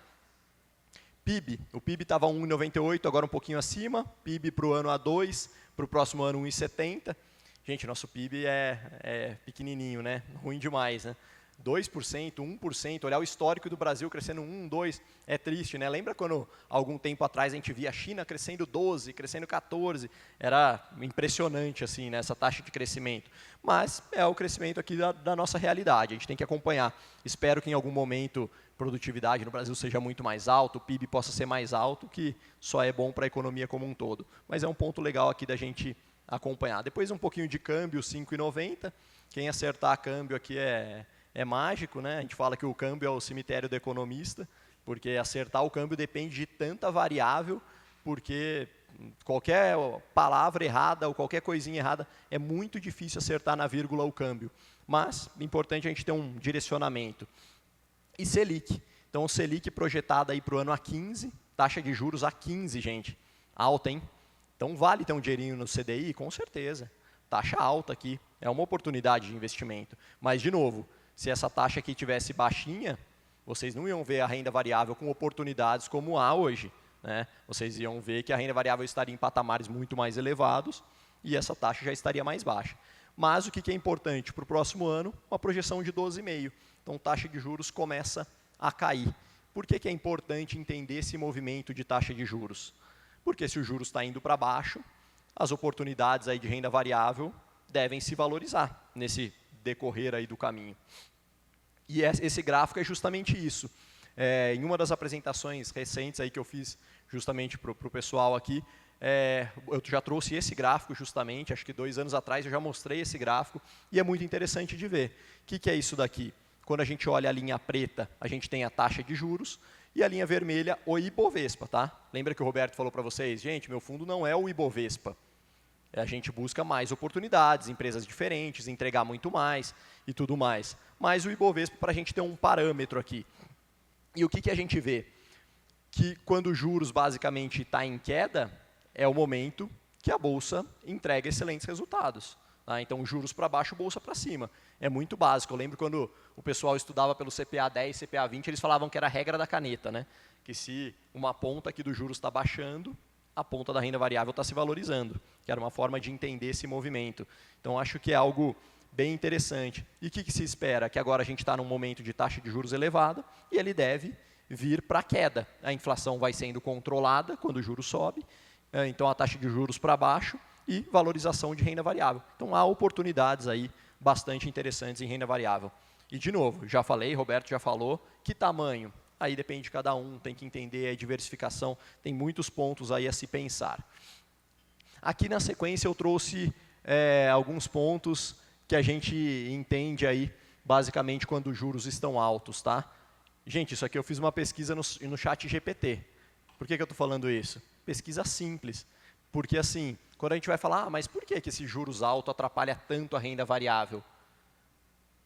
PIB, o PIB estava 1,98, agora um pouquinho acima. PIB para o ano a 2, para o próximo ano 1,70. Gente, nosso PIB é pequenininho, né? Ruim demais, né? 2%, 1%, olhar o histórico do Brasil crescendo 1, 2, é triste, né? Lembra quando, algum tempo atrás, a gente via a China crescendo 12, crescendo 14? Era impressionante, assim, né, essa taxa de crescimento. Mas é o crescimento aqui da nossa realidade, a gente tem que acompanhar. Espero que em algum momento a produtividade no Brasil seja muito mais alta, o PIB possa ser mais alto, que só é bom para a economia como um todo. Mas é um ponto legal aqui da gente acompanhar. Depois um pouquinho de câmbio, 5,90. Quem acertar câmbio aqui é mágico, né? A gente fala que o câmbio é o cemitério do economista, porque acertar o câmbio depende de tanta variável, porque qualquer palavra errada ou qualquer coisinha errada é muito difícil acertar na vírgula o câmbio. Mas é importante a gente ter um direcionamento. E Selic. Então, o Selic projetado aí para o ano a 15, taxa de juros a 15, gente. Alta, hein? Então, vale ter um dinheirinho no CDI? Com certeza. Taxa alta aqui. É uma oportunidade de investimento. Mas, de novo, se essa taxa aqui tivesse baixinha, vocês não iam ver a renda variável com oportunidades como há hoje, né? Vocês iam ver que a renda variável estaria em patamares muito mais elevados e essa taxa já estaria mais baixa. Mas o que é importante para o próximo ano? Uma projeção de 12,5. Então, taxa de juros começa a cair. Por que é importante entender esse movimento de taxa de juros? Porque se o juros está indo para baixo, as oportunidades aí de renda variável devem se valorizar nesse decorrer aí do caminho. E esse gráfico é justamente isso. Em uma das apresentações recentes aí que eu fiz justamente para o pessoal aqui, eu já trouxe esse gráfico justamente, acho que 2 anos atrás eu já mostrei esse gráfico, e é muito interessante de ver. O que é isso daqui? Quando a gente olha a linha preta, a gente tem a taxa de juros, e a linha vermelha, o Ibovespa, tá? Lembra que o Roberto falou para vocês, gente, meu fundo não é o Ibovespa. A gente busca mais oportunidades, empresas diferentes, entregar muito mais e tudo mais. Mas o Ibovespa, para a gente ter um parâmetro aqui. E o que a gente vê? Que quando os juros basicamente está em queda, é o momento que a Bolsa entrega excelentes resultados. Tá? Então, juros para baixo, Bolsa para cima. É muito básico. Eu lembro quando o pessoal estudava pelo CPA 10, CPA 20, eles falavam que era a regra da caneta, né? Que se uma ponta aqui do juros está baixando, a ponta da renda variável está se valorizando, que era uma forma de entender esse movimento. Então, acho que é algo bem interessante. E o que se espera? Que agora a gente está num momento de taxa de juros elevada e ele deve vir para a queda. A inflação vai sendo controlada quando o juros sobe, então a taxa de juros para baixo e valorização de renda variável. Então, há oportunidades aí bastante interessantes em renda variável. E, de novo, já falei, Roberto já falou, que tamanho? Aí depende de cada um, tem que entender a diversificação, tem muitos pontos aí a se pensar. Aqui na sequência eu trouxe alguns pontos que a gente entende aí, basicamente, quando os juros estão altos. Tá? Gente, isso aqui eu fiz uma pesquisa no chat GPT. Por que eu estou falando isso? Pesquisa simples. Porque, assim, quando a gente vai falar, mas por que esse juros alto atrapalha tanto a renda variável?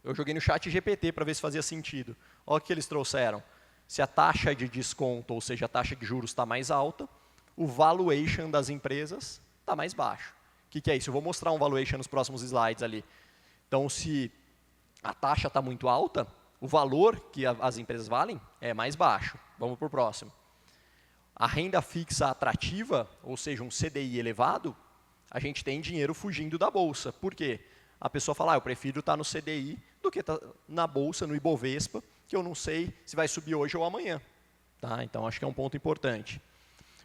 Eu joguei no chat GPT para ver se fazia sentido. Olha o que eles trouxeram. Se a taxa de desconto, ou seja, a taxa de juros está mais alta, o valuation das empresas está mais baixo. O que é isso? Eu vou mostrar um valuation nos próximos slides ali. Então, se a taxa está muito alta, o valor que as empresas valem é mais baixo. Vamos para o próximo. A renda fixa atrativa, ou seja, um CDI elevado, a gente tem dinheiro fugindo da bolsa. Por quê? A pessoa fala, eu prefiro estar no CDI do que estar na bolsa, no Ibovespa, que eu não sei se vai subir hoje ou amanhã. Tá? Então, acho que é um ponto importante.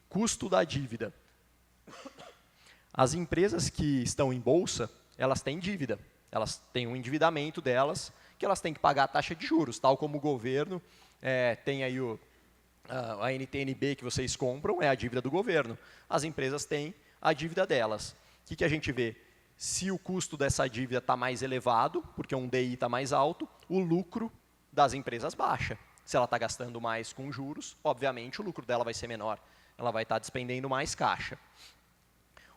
Custo da dívida. As empresas que estão em bolsa, elas têm dívida. Elas têm um endividamento delas, que elas têm que pagar a taxa de juros, tal como o governo tem aí a NTN-B que vocês compram, é a dívida do governo. As empresas têm a dívida delas. O que a gente vê? Se o custo dessa dívida está mais elevado, porque um DI está mais alto, o lucro das empresas baixa. Se ela está gastando mais com juros, obviamente o lucro dela vai ser menor. Ela vai estar despendendo mais caixa.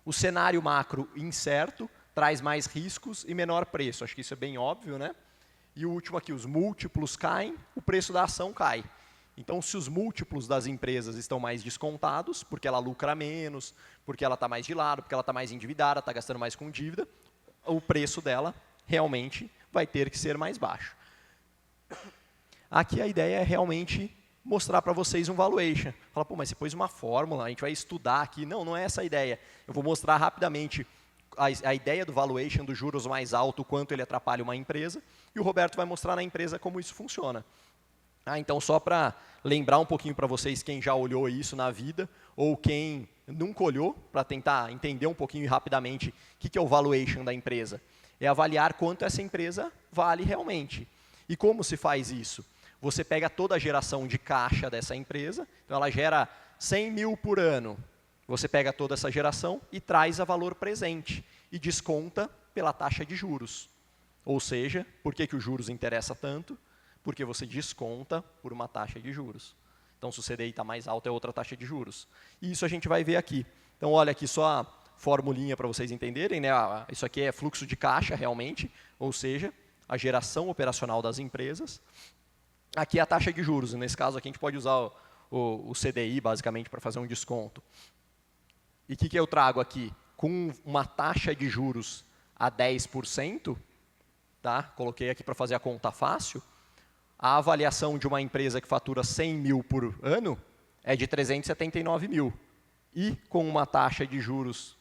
O cenário macro incerto traz mais riscos e menor preço. Acho que isso é bem óbvio, né? E o último aqui, os múltiplos caem, o preço da ação cai. Então, se os múltiplos das empresas estão mais descontados, porque ela lucra menos, porque ela está mais de lado, porque ela está mais endividada, está gastando mais com dívida, o preço dela realmente vai ter que ser mais baixo. Aqui a ideia é realmente mostrar para vocês um valuation. Fala, pô, mas você pôs uma fórmula, a gente vai estudar aqui. Não, não é essa a ideia. Eu vou mostrar rapidamente a ideia do valuation, dos juros mais alto, o quanto ele atrapalha uma empresa, e o Roberto vai mostrar na empresa como isso funciona. Então, só para lembrar um pouquinho para vocês, quem já olhou isso na vida, ou quem nunca olhou, para tentar entender um pouquinho rapidamente o que é o valuation da empresa. É avaliar quanto essa empresa vale realmente. E como se faz isso? Você pega toda a geração de caixa dessa empresa, então ela gera 100 mil por ano. Você pega toda essa geração e traz a valor presente e desconta pela taxa de juros. Ou seja, por que os juros interessa tanto? Porque você desconta por uma taxa de juros. Então, se o CDI está mais alto, é outra taxa de juros. E isso a gente vai ver aqui. Então, olha aqui só a formulinha para vocês entenderem. Né? Isso aqui é fluxo de caixa, realmente, ou seja, a geração operacional das empresas. Aqui é a taxa de juros. Nesse caso, aqui a gente pode usar o CDI, basicamente, para fazer um desconto. E o que eu trago aqui? Com uma taxa de juros a 10%, tá? Coloquei aqui para fazer a conta fácil, a avaliação de uma empresa que fatura 100 mil por ano é de 379 mil. E com uma taxa de juros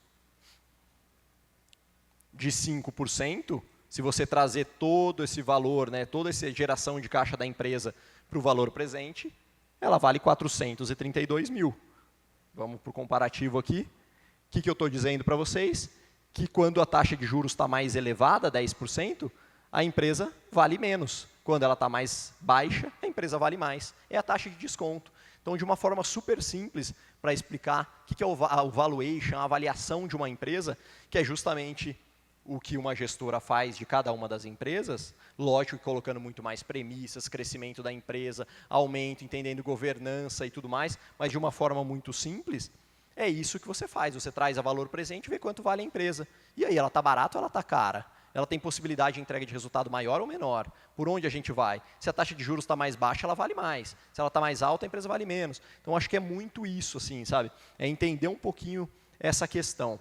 de 5%, se você trazer todo esse valor, né, toda essa geração de caixa da empresa para o valor presente, ela vale 432 mil. Vamos para o comparativo aqui. O que eu estou dizendo para vocês? Que quando a taxa de juros está mais elevada, 10%, a empresa vale menos. Quando ela está mais baixa, a empresa vale mais. É a taxa de desconto. Então, de uma forma super simples, para explicar o que é o valuation, a avaliação de uma empresa, que é justamente o que uma gestora faz de cada uma das empresas, lógico, colocando muito mais premissas, crescimento da empresa, aumento, entendendo governança e tudo mais, mas de uma forma muito simples, é isso que você faz. Você traz a valor presente e vê quanto vale a empresa. E aí, ela está barata ou ela está cara? Ela tem possibilidade de entrega de resultado maior ou menor? Por onde a gente vai? Se a taxa de juros está mais baixa, ela vale mais. Se ela está mais alta, a empresa vale menos. Então, acho que é muito isso, assim, sabe? É entender um pouquinho essa questão.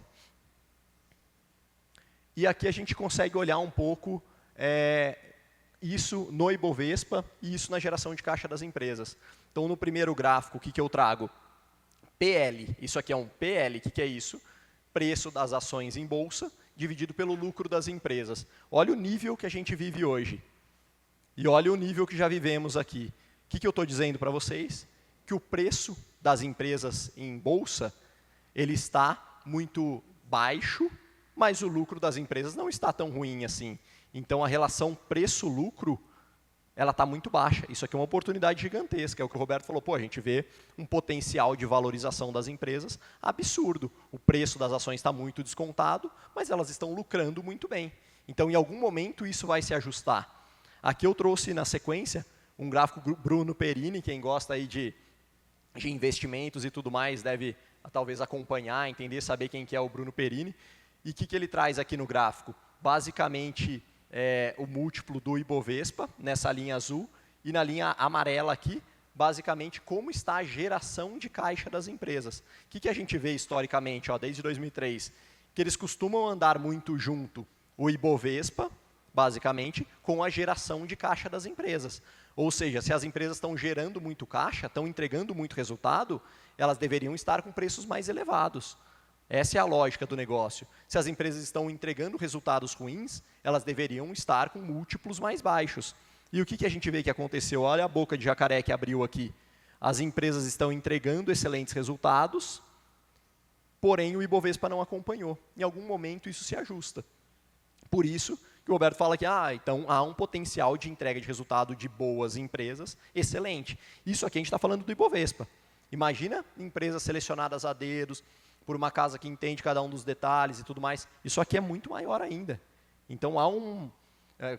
E aqui a gente consegue olhar um pouco isso no Ibovespa e isso na geração de caixa das empresas. Então, no primeiro gráfico, o que eu trago? PL. Isso aqui é um PL. O que é isso? Preço das ações em bolsa dividido pelo lucro das empresas. Olha o nível que a gente vive hoje. E olha o nível que já vivemos aqui. O que eu estou dizendo para vocês? Que o preço das empresas em bolsa ele está muito baixo, mas o lucro das empresas não está tão ruim assim. Então, a relação preço-lucro ela está muito baixa. Isso aqui é uma oportunidade gigantesca, é o que o Roberto falou. Pô, a gente vê um potencial de valorização das empresas absurdo. O preço das ações está muito descontado, mas elas estão lucrando muito bem. Então, em algum momento, isso vai se ajustar. Aqui eu trouxe, na sequência, um gráfico do Bruno Perini. Quem gosta aí de investimentos e tudo mais deve talvez acompanhar, entender, saber quem que é o Bruno Perini. E o que ele traz aqui no gráfico? Basicamente, o múltiplo do Ibovespa, nessa linha azul, e na linha amarela aqui, basicamente, como está a geração de caixa das empresas. O que a gente vê historicamente, desde 2003? Que eles costumam andar muito junto, o Ibovespa, basicamente, com a geração de caixa das empresas. Ou seja, se as empresas estão gerando muito caixa, estão entregando muito resultado, elas deveriam estar com preços mais elevados. Essa é a lógica do negócio. Se as empresas estão entregando resultados ruins, elas deveriam estar com múltiplos mais baixos. E o que a gente vê que aconteceu? Olha a boca de jacaré que abriu aqui. As empresas estão entregando excelentes resultados, porém o Ibovespa não acompanhou. Em algum momento isso se ajusta. Por isso que o Roberto fala que então há um potencial de entrega de resultado de boas empresas excelente. Isso aqui a gente está falando do Ibovespa. Imagina empresas selecionadas a dedos, por uma casa que entende cada um dos detalhes e tudo mais. Isso aqui é muito maior ainda. Então,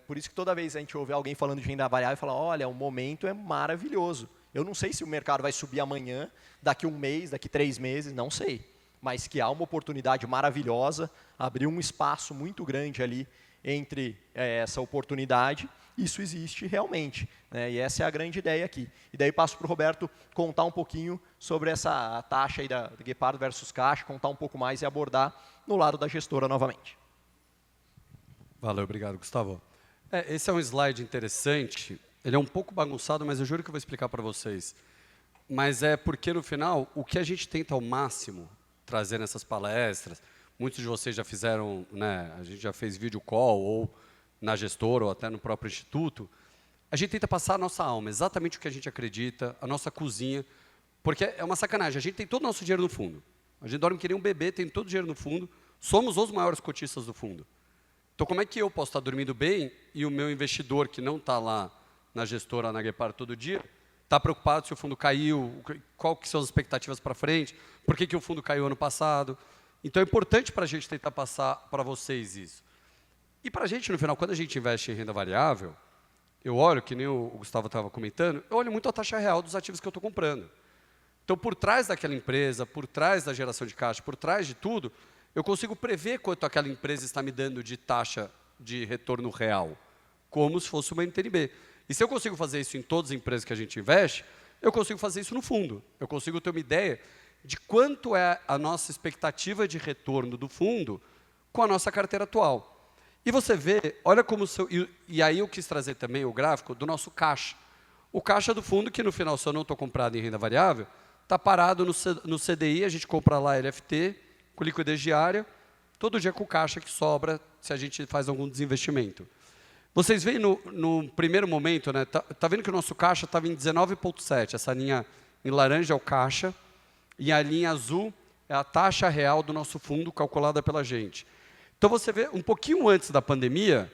por isso que toda vez a gente ouve alguém falando de renda variável e fala, olha, o momento é maravilhoso. Eu não sei se o mercado vai subir amanhã, daqui 1 mês, daqui 3 meses, não sei. Mas que há uma oportunidade maravilhosa, abriu um espaço muito grande ali entre essa oportunidade, isso existe realmente, né? E essa é a grande ideia aqui. E daí passo para o Roberto contar um pouquinho sobre essa taxa aí da Guepardo versus Caixa, contar um pouco mais e abordar no lado da gestora novamente. Valeu, obrigado, Gustavo. Esse é um slide interessante, ele é um pouco bagunçado, mas eu juro que eu vou explicar para vocês. Mas é porque, no final, o que a gente tenta ao máximo trazer nessas palestras, muitos de vocês já fizeram, né, a gente já fez vídeo call, ou na gestora, ou até no próprio instituto, a gente tenta passar a nossa alma, exatamente o que a gente acredita, a nossa cozinha, porque é uma sacanagem, a gente tem todo o nosso dinheiro no fundo. A gente dorme que nem um bebê, tem todo o dinheiro no fundo, somos os maiores cotistas do fundo. Então, como é que eu posso estar dormindo bem e o meu investidor, que não está lá na gestora, na Guepardo todo dia, está preocupado se o fundo caiu, qual que são as expectativas para frente, por que o fundo caiu ano passado. Então, é importante para a gente tentar passar para vocês isso. E para a gente, no final, quando a gente investe em renda variável, eu olho, que nem o Gustavo estava comentando, eu olho muito a taxa real dos ativos que eu estou comprando. Então, por trás daquela empresa, por trás da geração de caixa, por trás de tudo, eu consigo prever quanto aquela empresa está me dando de taxa de retorno real, como se fosse uma NTNB. E se eu consigo fazer isso em todas as empresas que a gente investe, eu consigo fazer isso no fundo. Eu consigo ter uma ideia de quanto é a nossa expectativa de retorno do fundo com a nossa carteira atual. E você vê, olha como... E aí eu quis trazer também o gráfico do nosso caixa. O caixa do fundo, que no final, se eu não estou comprado em renda variável, está parado no CDI, a gente compra lá LFT, com liquidez diária, todo dia com o caixa que sobra se a gente faz algum desinvestimento. Vocês veem no primeiro momento, né, tá vendo que o nosso caixa estava em 19,7, essa linha em laranja é o caixa, e a linha azul é a taxa real do nosso fundo calculada pela gente. Então, você vê, um pouquinho antes da pandemia,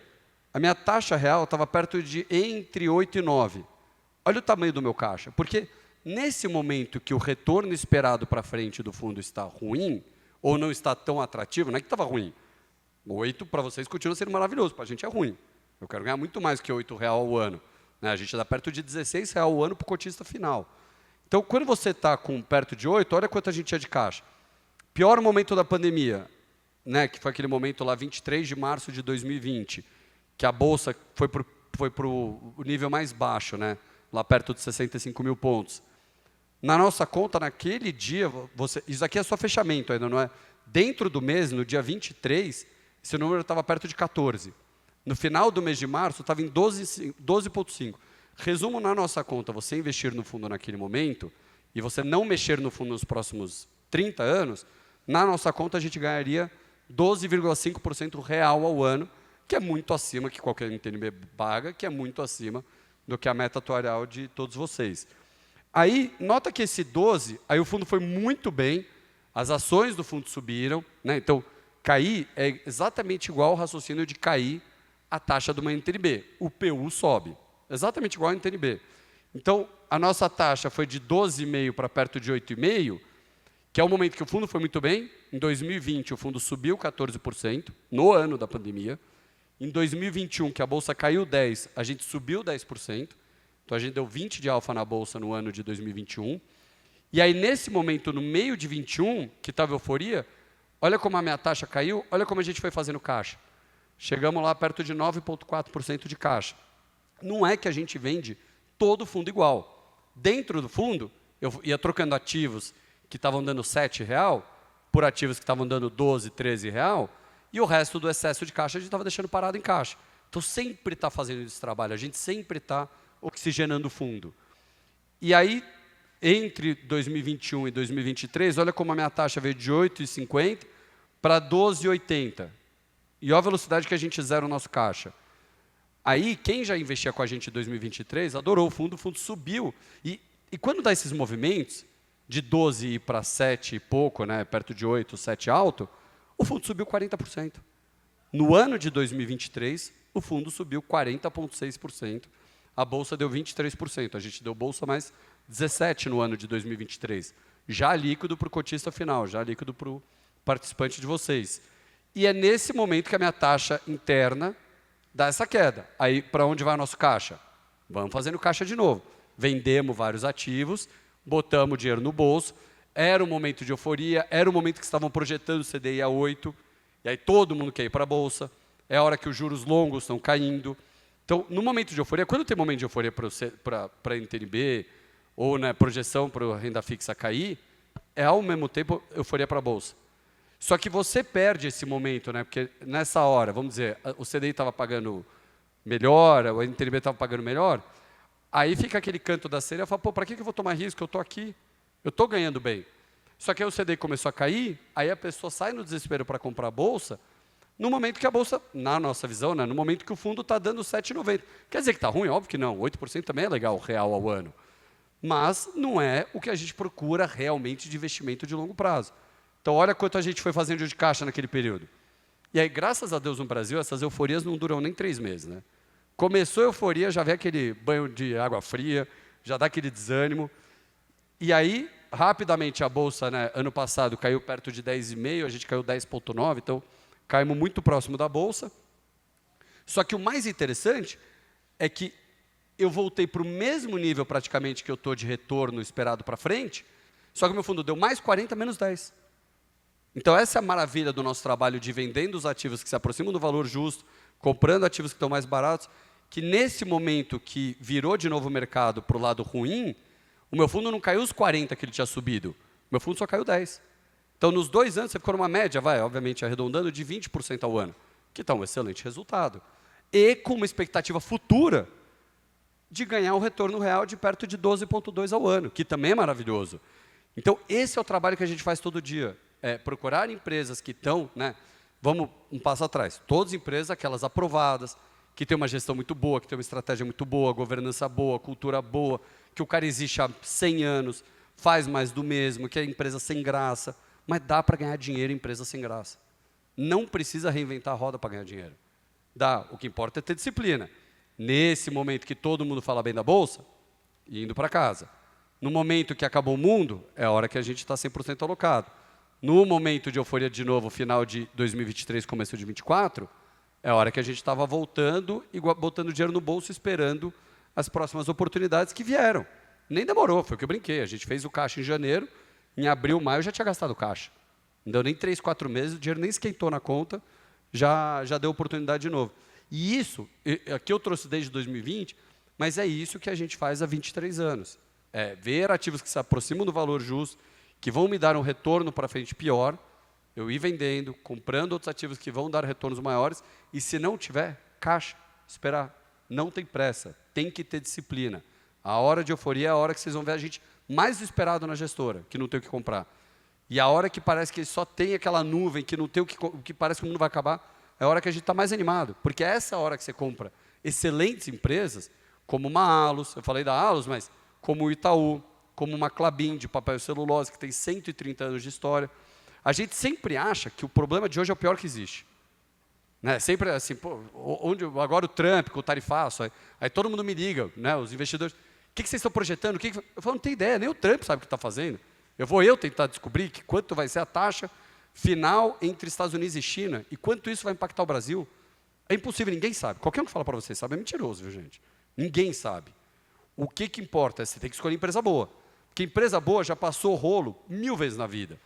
a minha taxa real estava perto de entre 8 e 9. Olha o tamanho do meu caixa. Porque nesse momento que o retorno esperado para frente do fundo está ruim, ou não está tão atrativo, não é que estava ruim. 8 para vocês continua sendo maravilhoso, para a gente é ruim. Eu quero ganhar muito mais que R$8 ao ano. Né? A gente dá perto de R$16 ao ano para o cotista final. Então, quando você está com perto de 8, olha quanto a gente tinha de caixa. Pior momento da pandemia, né, que foi aquele momento lá, 23 de março de 2020, que a Bolsa foi para o nível mais baixo, né, lá perto de 65 mil pontos. Na nossa conta, naquele dia, isso aqui é só fechamento ainda, não é? Dentro do mês, no dia 23, esse número estava perto de 14. No final do mês de março, estava em 12,5. Resumo na nossa conta, você investir no fundo naquele momento, e você não mexer no fundo nos próximos 30 anos, na nossa conta a gente ganharia 12,5% real ao ano, que é muito acima que qualquer NTNB paga, que é muito acima do que a meta atuarial de todos vocês. Aí, nota que esse 12, aí o fundo foi muito bem, as ações do fundo subiram, né? Então, cair é exatamente igual ao raciocínio de cair a taxa de uma NTNB. O PU sobe. exatamente igual ao NTNB. Então, a nossa taxa foi de 12,5% para perto de 8,5%, que é o momento que o fundo foi muito bem. Em 2020, o fundo subiu 14%, no ano da pandemia. Em 2021, que a Bolsa caiu 10%, a gente subiu 10%. Então, a gente deu 20% de alfa na Bolsa no ano de 2021. E aí, nesse momento, no meio de 21, que estava euforia, olha como a minha taxa caiu, olha como a gente foi fazendo caixa. Chegamos lá perto de 9,4% de caixa. Não é que a gente vende todo o fundo igual. Dentro do fundo, eu ia trocando ativos que estavam dando R$7 por ativos que estavam dando R$12, R$13, e o resto do excesso de caixa a gente estava deixando parado em caixa. Então, sempre está fazendo esse trabalho, a gente sempre está oxigenando o fundo. E aí, entre 2021 e 2023, olha como a minha taxa veio de 8,50 para 12,80. E olha a velocidade que a gente zera o nosso caixa. Aí, quem já investia com a gente em 2023, adorou o fundo subiu. E quando dá esses movimentos, de 12 para 7 e pouco, né, perto de 8, 7 alto, o fundo subiu 40%. No ano de 2023, o fundo subiu 40,6%. A Bolsa deu 23%. A gente deu Bolsa mais 17% no ano de 2023. Já líquido para o cotista final, já líquido para o participante de vocês. E é nesse momento que a minha taxa interna dá essa queda. Aí, para onde vai o nosso caixa? Vamos fazendo caixa de novo. Vendemos vários ativos, botamos dinheiro no bolso, era um momento de euforia, era um momento que estavam projetando o CDI a 8, e aí todo mundo quer ir para a Bolsa, é a hora que os juros longos estão caindo. Então, no momento de euforia, quando tem momento de euforia para a NTNB, ou na projeção para a renda fixa cair, é ao mesmo tempo euforia para a Bolsa. Só que você perde esse momento, né? Porque nessa hora, vamos dizer, o CDI estava pagando melhor, o NTNB estava pagando melhor, aí fica aquele canto da cera e fala, pô, para que eu vou tomar risco? Eu estou aqui, eu estou ganhando bem. Só que aí o CDI começou a cair, aí a pessoa sai no desespero para comprar a Bolsa, no momento que a Bolsa, na nossa visão, né, no momento que o fundo está dando 7,90. Quer dizer que está ruim? Óbvio que não, 8% também é legal, real ao ano. Mas não é o que a gente procura realmente de investimento de longo prazo. Então, olha quanto a gente foi fazendo de caixa naquele período. E aí, graças a Deus, no Brasil, essas euforias não duram nem 3 meses. Né? Começou a euforia, já vem aquele banho de água fria, já dá aquele desânimo. E aí, rapidamente, a Bolsa, né, ano passado, caiu perto de 10,5%, a gente caiu 10,9%, então caímos muito próximo da Bolsa. Só que o mais interessante é que eu voltei para o mesmo nível, praticamente, que eu estou de retorno esperado para frente, só que o meu fundo deu mais 40, menos 10. Então, essa é a maravilha do nosso trabalho de vendendo os ativos que se aproximam do valor justo, comprando ativos que estão mais baratos, que nesse momento que virou de novo o mercado para o lado ruim, o meu fundo não caiu os 40 que ele tinha subido, o meu fundo só caiu 10. Então, nos 2 anos, você ficou numa média, obviamente, arredondando, de 20% ao ano, que está um excelente resultado. E com uma expectativa futura de ganhar um retorno real de perto de 12,2% ao ano, que também é maravilhoso. Então, esse é o trabalho que a gente faz todo dia. É procurar empresas que estão, né, vamos um passo atrás, todas as empresas, aquelas aprovadas, que têm uma gestão muito boa, que têm uma estratégia muito boa, governança boa, cultura boa, que o cara existe há 100 anos, faz mais do mesmo, que é empresa sem graça, mas dá para ganhar dinheiro em empresa sem graça. Não precisa reinventar a roda para ganhar dinheiro. Dá, o que importa é ter disciplina. Nesse momento que todo mundo fala bem da Bolsa, indo para casa. No momento que acabou o mundo, é a hora que a gente está 100% alocado. No momento de euforia de novo, final de 2023, começo de 2024, é a hora que a gente estava voltando e botando dinheiro no bolso, esperando as próximas oportunidades que vieram. Nem demorou, foi o que eu brinquei. A gente fez o caixa em janeiro, em abril, maio, eu já tinha gastado o caixa. Não deu nem 3, 4 meses, o dinheiro nem esquentou na conta, já deu oportunidade de novo. E isso, aqui eu trouxe desde 2020, mas é isso que a gente faz há 23 anos. É ver ativos que se aproximam do valor justo, que vão me dar um retorno para frente pior, eu ir vendendo, comprando outros ativos que vão dar retornos maiores, e se não tiver, caixa, esperar. Não tem pressa, tem que ter disciplina. A hora de euforia é a hora que vocês vão ver a gente mais desesperado na gestora, que não tem o que comprar. E a hora que parece que só tem aquela nuvem, que não tem o que parece que o mundo vai acabar, é a hora que a gente está mais animado, porque é essa hora que você compra excelentes empresas, como uma Allos, eu falei da Allos, mas como o Itaú, como uma Klabin de papel e celulose, que tem 130 anos de história. A gente sempre acha que o problema de hoje é o pior que existe. Né? Sempre assim, pô, agora o Trump com o tarifaço, aí todo mundo me liga, né, os investidores, o que vocês estão projetando? Eu falo, não tenho ideia, nem o Trump sabe o que está fazendo. Eu vou tentar descobrir quanto vai ser a taxa final entre Estados Unidos e China e quanto isso vai impactar o Brasil. É impossível, ninguém sabe. Qualquer um que fala para vocês sabe é mentiroso, viu, gente? Ninguém sabe. O que importa é você ter que escolher empresa boa. Porque empresa boa já passou o rolo 1000 vezes na vida.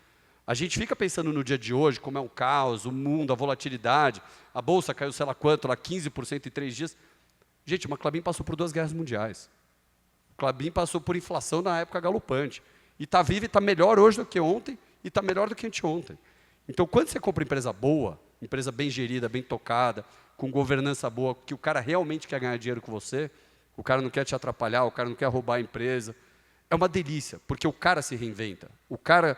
A gente fica pensando no dia de hoje, como é um caos, o mundo, a volatilidade, a bolsa caiu sei lá quanto, lá 15% em 3 dias. Gente, uma Klabin passou por 2 guerras mundiais. A Klabin passou por inflação na época galopante. E está viva e está melhor hoje do que ontem, e está melhor do que anteontem. Então, quando você compra empresa boa, empresa bem gerida, bem tocada, com governança boa, que o cara realmente quer ganhar dinheiro com você, o cara não quer te atrapalhar, o cara não quer roubar a empresa, é uma delícia, porque o cara se reinventa. O cara,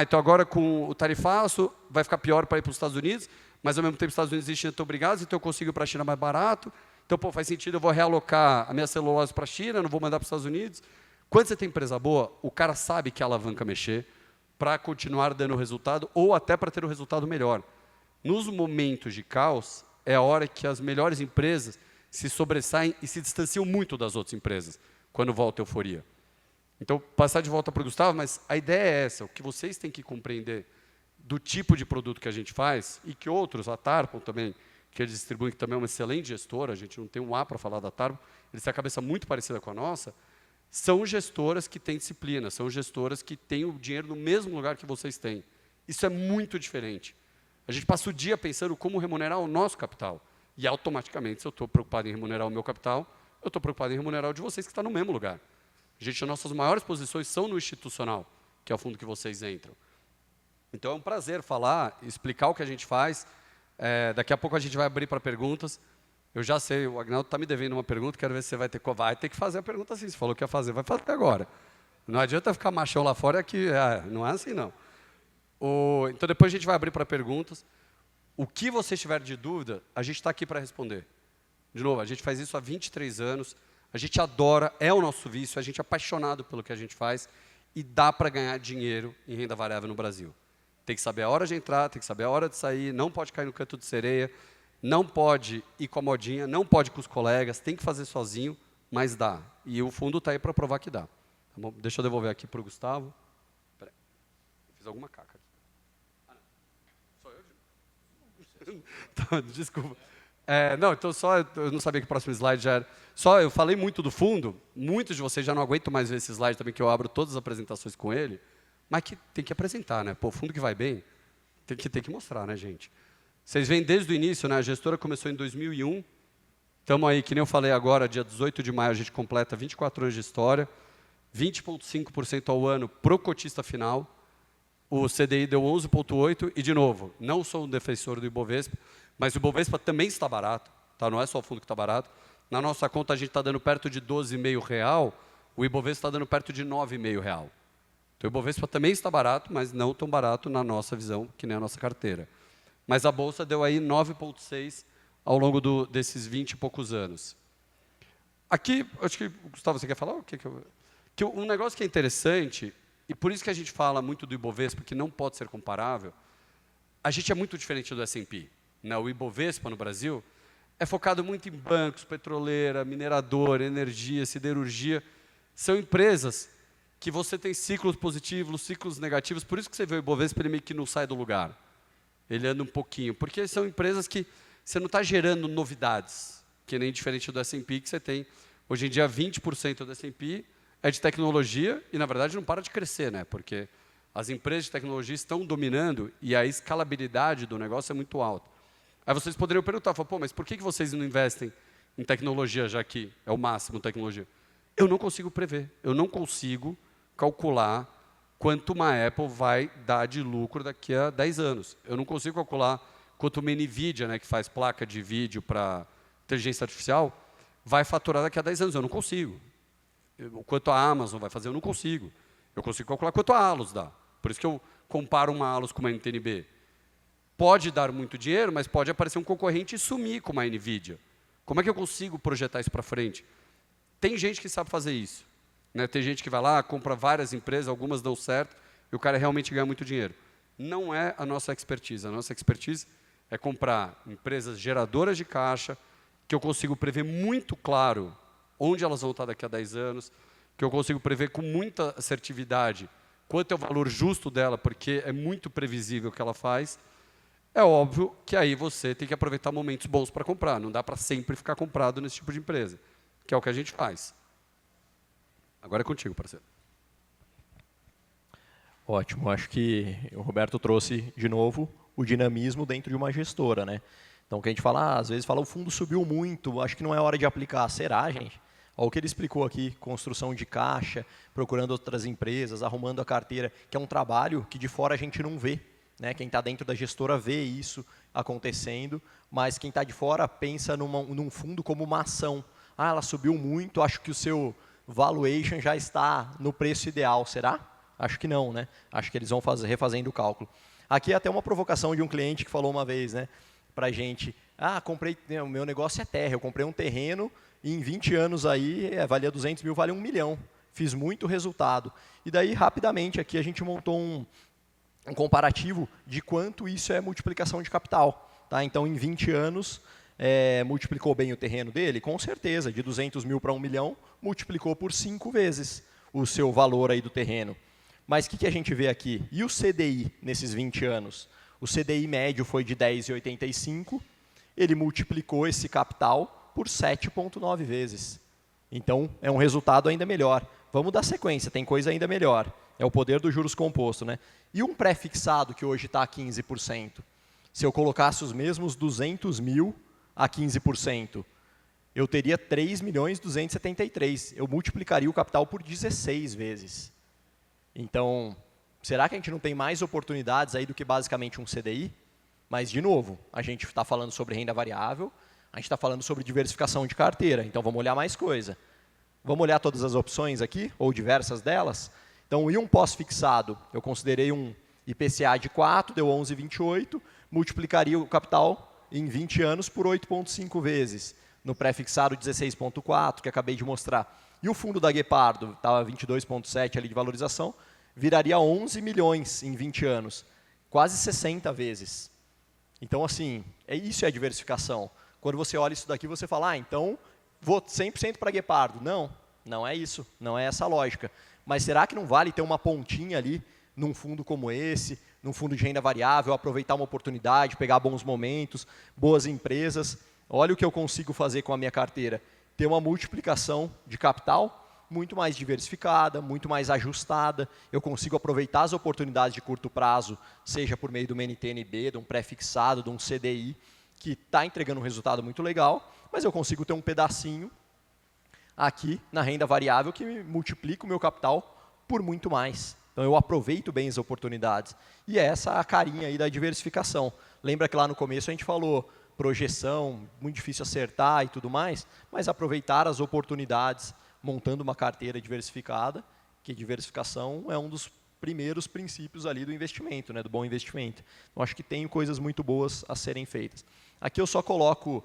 então agora com o tarifaço vai ficar pior para ir para os Estados Unidos, mas ao mesmo tempo os Estados Unidos e China estão obrigados, então eu consigo ir para a China mais barato, então pô, faz sentido, eu vou realocar a minha celulose para a China, não vou mandar para os Estados Unidos. Quando você tem empresa boa, o cara sabe que a alavanca mexer para continuar dando resultado ou até para ter um resultado melhor. Nos momentos de caos, é a hora que as melhores empresas se sobressaem e se distanciam muito das outras empresas, quando volta a euforia. Então, passar de volta para o Gustavo, mas a ideia é essa, o que vocês têm que compreender do tipo de produto que a gente faz, e que outros, a Tarpon também, que eles distribuem, que também é uma excelente gestora, a gente não tem um A para falar da Tarpon, eles têm a cabeça muito parecida com a nossa, são gestoras que têm disciplina, são gestoras que têm o dinheiro no mesmo lugar que vocês têm. Isso é muito diferente. A gente passa o dia pensando como remunerar o nosso capital. E automaticamente, se eu estou preocupado em remunerar o meu capital, eu estou preocupado em remunerar o de vocês que está no mesmo lugar. Gente, as nossas maiores posições são no institucional, que é o fundo que vocês entram. Então é um prazer falar, explicar o que a gente faz. Daqui a pouco a gente vai abrir para perguntas. Eu já sei, o Agnaldo está me devendo uma pergunta, quero ver se você vai ter que fazer a pergunta assim. Você falou que ia fazer, vai fazer agora. Não adianta ficar machão lá fora, não é assim não. Então depois a gente vai abrir para perguntas. O que você tiver de dúvida, a gente está aqui para responder. De novo, a gente faz isso há 23 anos, a gente adora, é o nosso vício, a gente é apaixonado pelo que a gente faz e dá para ganhar dinheiro em renda variável no Brasil. Tem que saber a hora de entrar, tem que saber a hora de sair, não pode cair no canto de sereia, não pode ir com a modinha, não pode ir com os colegas, tem que fazer sozinho, mas dá. E o fundo está aí para provar que dá. Tá bom? Deixa eu devolver aqui para o Gustavo. Peraí. Fiz alguma caca. Ah, não. Sou eu? Tá, desculpa. Não, então eu não sabia que o próximo slide já era. Eu falei muito do fundo, muitos de vocês já não aguentam mais ver esse slide também, que eu abro todas as apresentações com ele, mas que tem que apresentar, né? Pô, fundo que vai bem, tem que mostrar, né, gente? Vocês veem desde o início, né? A gestora começou em 2001, estamos aí, que nem eu falei agora, dia 18 de maio, a gente completa 24 anos de história, 20,5% ao ano pro cotista final, o CDI deu 11,8%, e, de novo, não sou um defensor do Ibovespa, mas o Ibovespa também está barato, tá? Não é só o fundo que está barato. Na nossa conta, a gente está dando perto de R$ 12,5, o Ibovespa está dando perto de R$ 9,5. Então, o Ibovespa também está barato, mas não tão barato na nossa visão, que nem a nossa carteira. Mas a Bolsa deu aí 9,6% ao longo desses 20 e poucos anos. Aqui, acho que, Gustavo, você quer falar? Um negócio que é interessante, e por isso que a gente fala muito do Ibovespa, que não pode ser comparável, a gente é muito diferente do S&P. Né? O Ibovespa no Brasil é focado muito em bancos, petroleira, mineradora, energia, siderurgia. São empresas que você tem ciclos positivos, ciclos negativos, por isso que você vê o Ibovespa, ele meio que não sai do lugar. Ele anda um pouquinho, porque são empresas que você não está gerando novidades, que nem diferente do S&P, que você tem, hoje em dia, 20% do S&P é de tecnologia e, na verdade, não para de crescer, né? Porque as empresas de tecnologia estão dominando e a escalabilidade do negócio é muito alta. Aí vocês poderiam perguntar, pô, mas por que vocês não investem em tecnologia, já que é o máximo tecnologia? Eu não consigo prever, eu não consigo calcular quanto uma Apple vai dar de lucro daqui a 10 anos. Eu não consigo calcular quanto uma NVIDIA, né, que faz placa de vídeo para inteligência artificial, vai faturar daqui a 10 anos. Eu não consigo. Quanto a Amazon vai fazer, eu não consigo. Eu consigo calcular quanto a Allos dá. Por isso que eu comparo uma Allos com uma NTNB. Pode dar muito dinheiro, mas pode aparecer um concorrente e sumir com uma NVIDIA. Como é que eu consigo projetar isso para frente? Tem gente que sabe fazer isso. Né? Tem gente que vai lá, compra várias empresas, algumas dão certo, e o cara realmente ganha muito dinheiro. Não é a nossa expertise. A nossa expertise É comprar empresas geradoras de caixa, que eu consigo prever muito claro onde elas vão estar daqui a 10 anos, que eu consigo prever com muita assertividade quanto é o valor justo dela, porque é muito previsível o que ela faz. É óbvio que aí você tem que aproveitar momentos bons para comprar. Não dá para sempre ficar comprado nesse tipo de empresa, que é o que a gente faz. Agora é contigo, parceiro. Ótimo, acho que o Roberto trouxe, de novo, o dinamismo dentro de uma gestora, né? Então, o que a gente fala, às vezes fala, o fundo subiu muito, acho que não é hora de aplicar. Será, gente? Olha o que ele explicou aqui, construção de caixa, procurando outras empresas, arrumando a carteira, que é um trabalho que de fora a gente não vê, né? Quem está dentro da gestora vê isso acontecendo, mas quem está de fora pensa num fundo como uma ação. Ah, ela subiu muito, acho que o seu valuation já está no preço ideal, será? Acho que não, né? Acho que eles vão refazendo o cálculo. Aqui é até uma provocação de um cliente que falou uma vez, né, para a gente, o meu negócio é terra, eu comprei um terreno e em 20 anos aí, valia 200 mil, vale 1 milhão. Fiz muito resultado. E daí, rapidamente, aqui a gente montou um comparativo de quanto isso é multiplicação de capital. Tá? Então, em 20 anos, multiplicou bem o terreno dele? Com certeza, de 200 mil para 1 milhão, multiplicou por 5 vezes o seu valor aí do terreno. Mas o que a gente vê aqui? E o CDI nesses 20 anos? O CDI médio foi de 10,85, ele multiplicou esse capital por 7,9 vezes. Então, é um resultado ainda melhor. Vamos dar sequência, tem coisa ainda melhor. É o poder dos juros compostos, né? E um pré-fixado que hoje está a 15%? Se eu colocasse os mesmos 200 mil a 15%, eu teria 3.273.000. Eu multiplicaria o capital por 16 vezes. Então, será que a gente não tem mais oportunidades aí do que basicamente um CDI? Mas, de novo, a gente está falando sobre renda variável, a gente está falando sobre diversificação de carteira, então vamos olhar mais coisa. Vamos olhar todas as opções aqui, ou diversas delas? Então, e um pós-fixado? Eu considerei um IPCA de 4, deu 11,28, multiplicaria o capital em 20 anos por 8,5 vezes. No pré-fixado, 16,4, que acabei de mostrar. E o fundo da Guepardo, estava 22,7 ali de valorização, viraria 11 milhões em 20 anos, quase 60 vezes. Então, assim, isso é a diversificação. Quando você olha isso daqui, você fala, então, vou 100% para Guepardo. Não, não é isso, não é essa a lógica. Mas será que não vale ter uma pontinha ali, num fundo como esse, num fundo de renda variável, aproveitar uma oportunidade, pegar bons momentos, boas empresas? Olha o que eu consigo fazer com a minha carteira. Ter uma multiplicação de capital muito mais diversificada, muito mais ajustada. Eu consigo aproveitar as oportunidades de curto prazo, seja por meio do NTN-B, de um pré-fixado, de um CDI, que está entregando um resultado muito legal, mas eu consigo ter um pedacinho aqui na renda variável que multiplica o meu capital por muito mais. Então, eu aproveito bem as oportunidades. E essa é a carinha aí da diversificação. Lembra que lá no começo a gente falou projeção, muito difícil acertar e tudo mais, mas aproveitar as oportunidades montando uma carteira diversificada, que diversificação é um dos primeiros princípios ali do investimento, né, do bom investimento. Então, acho que tem coisas muito boas a serem feitas. Aqui eu só coloco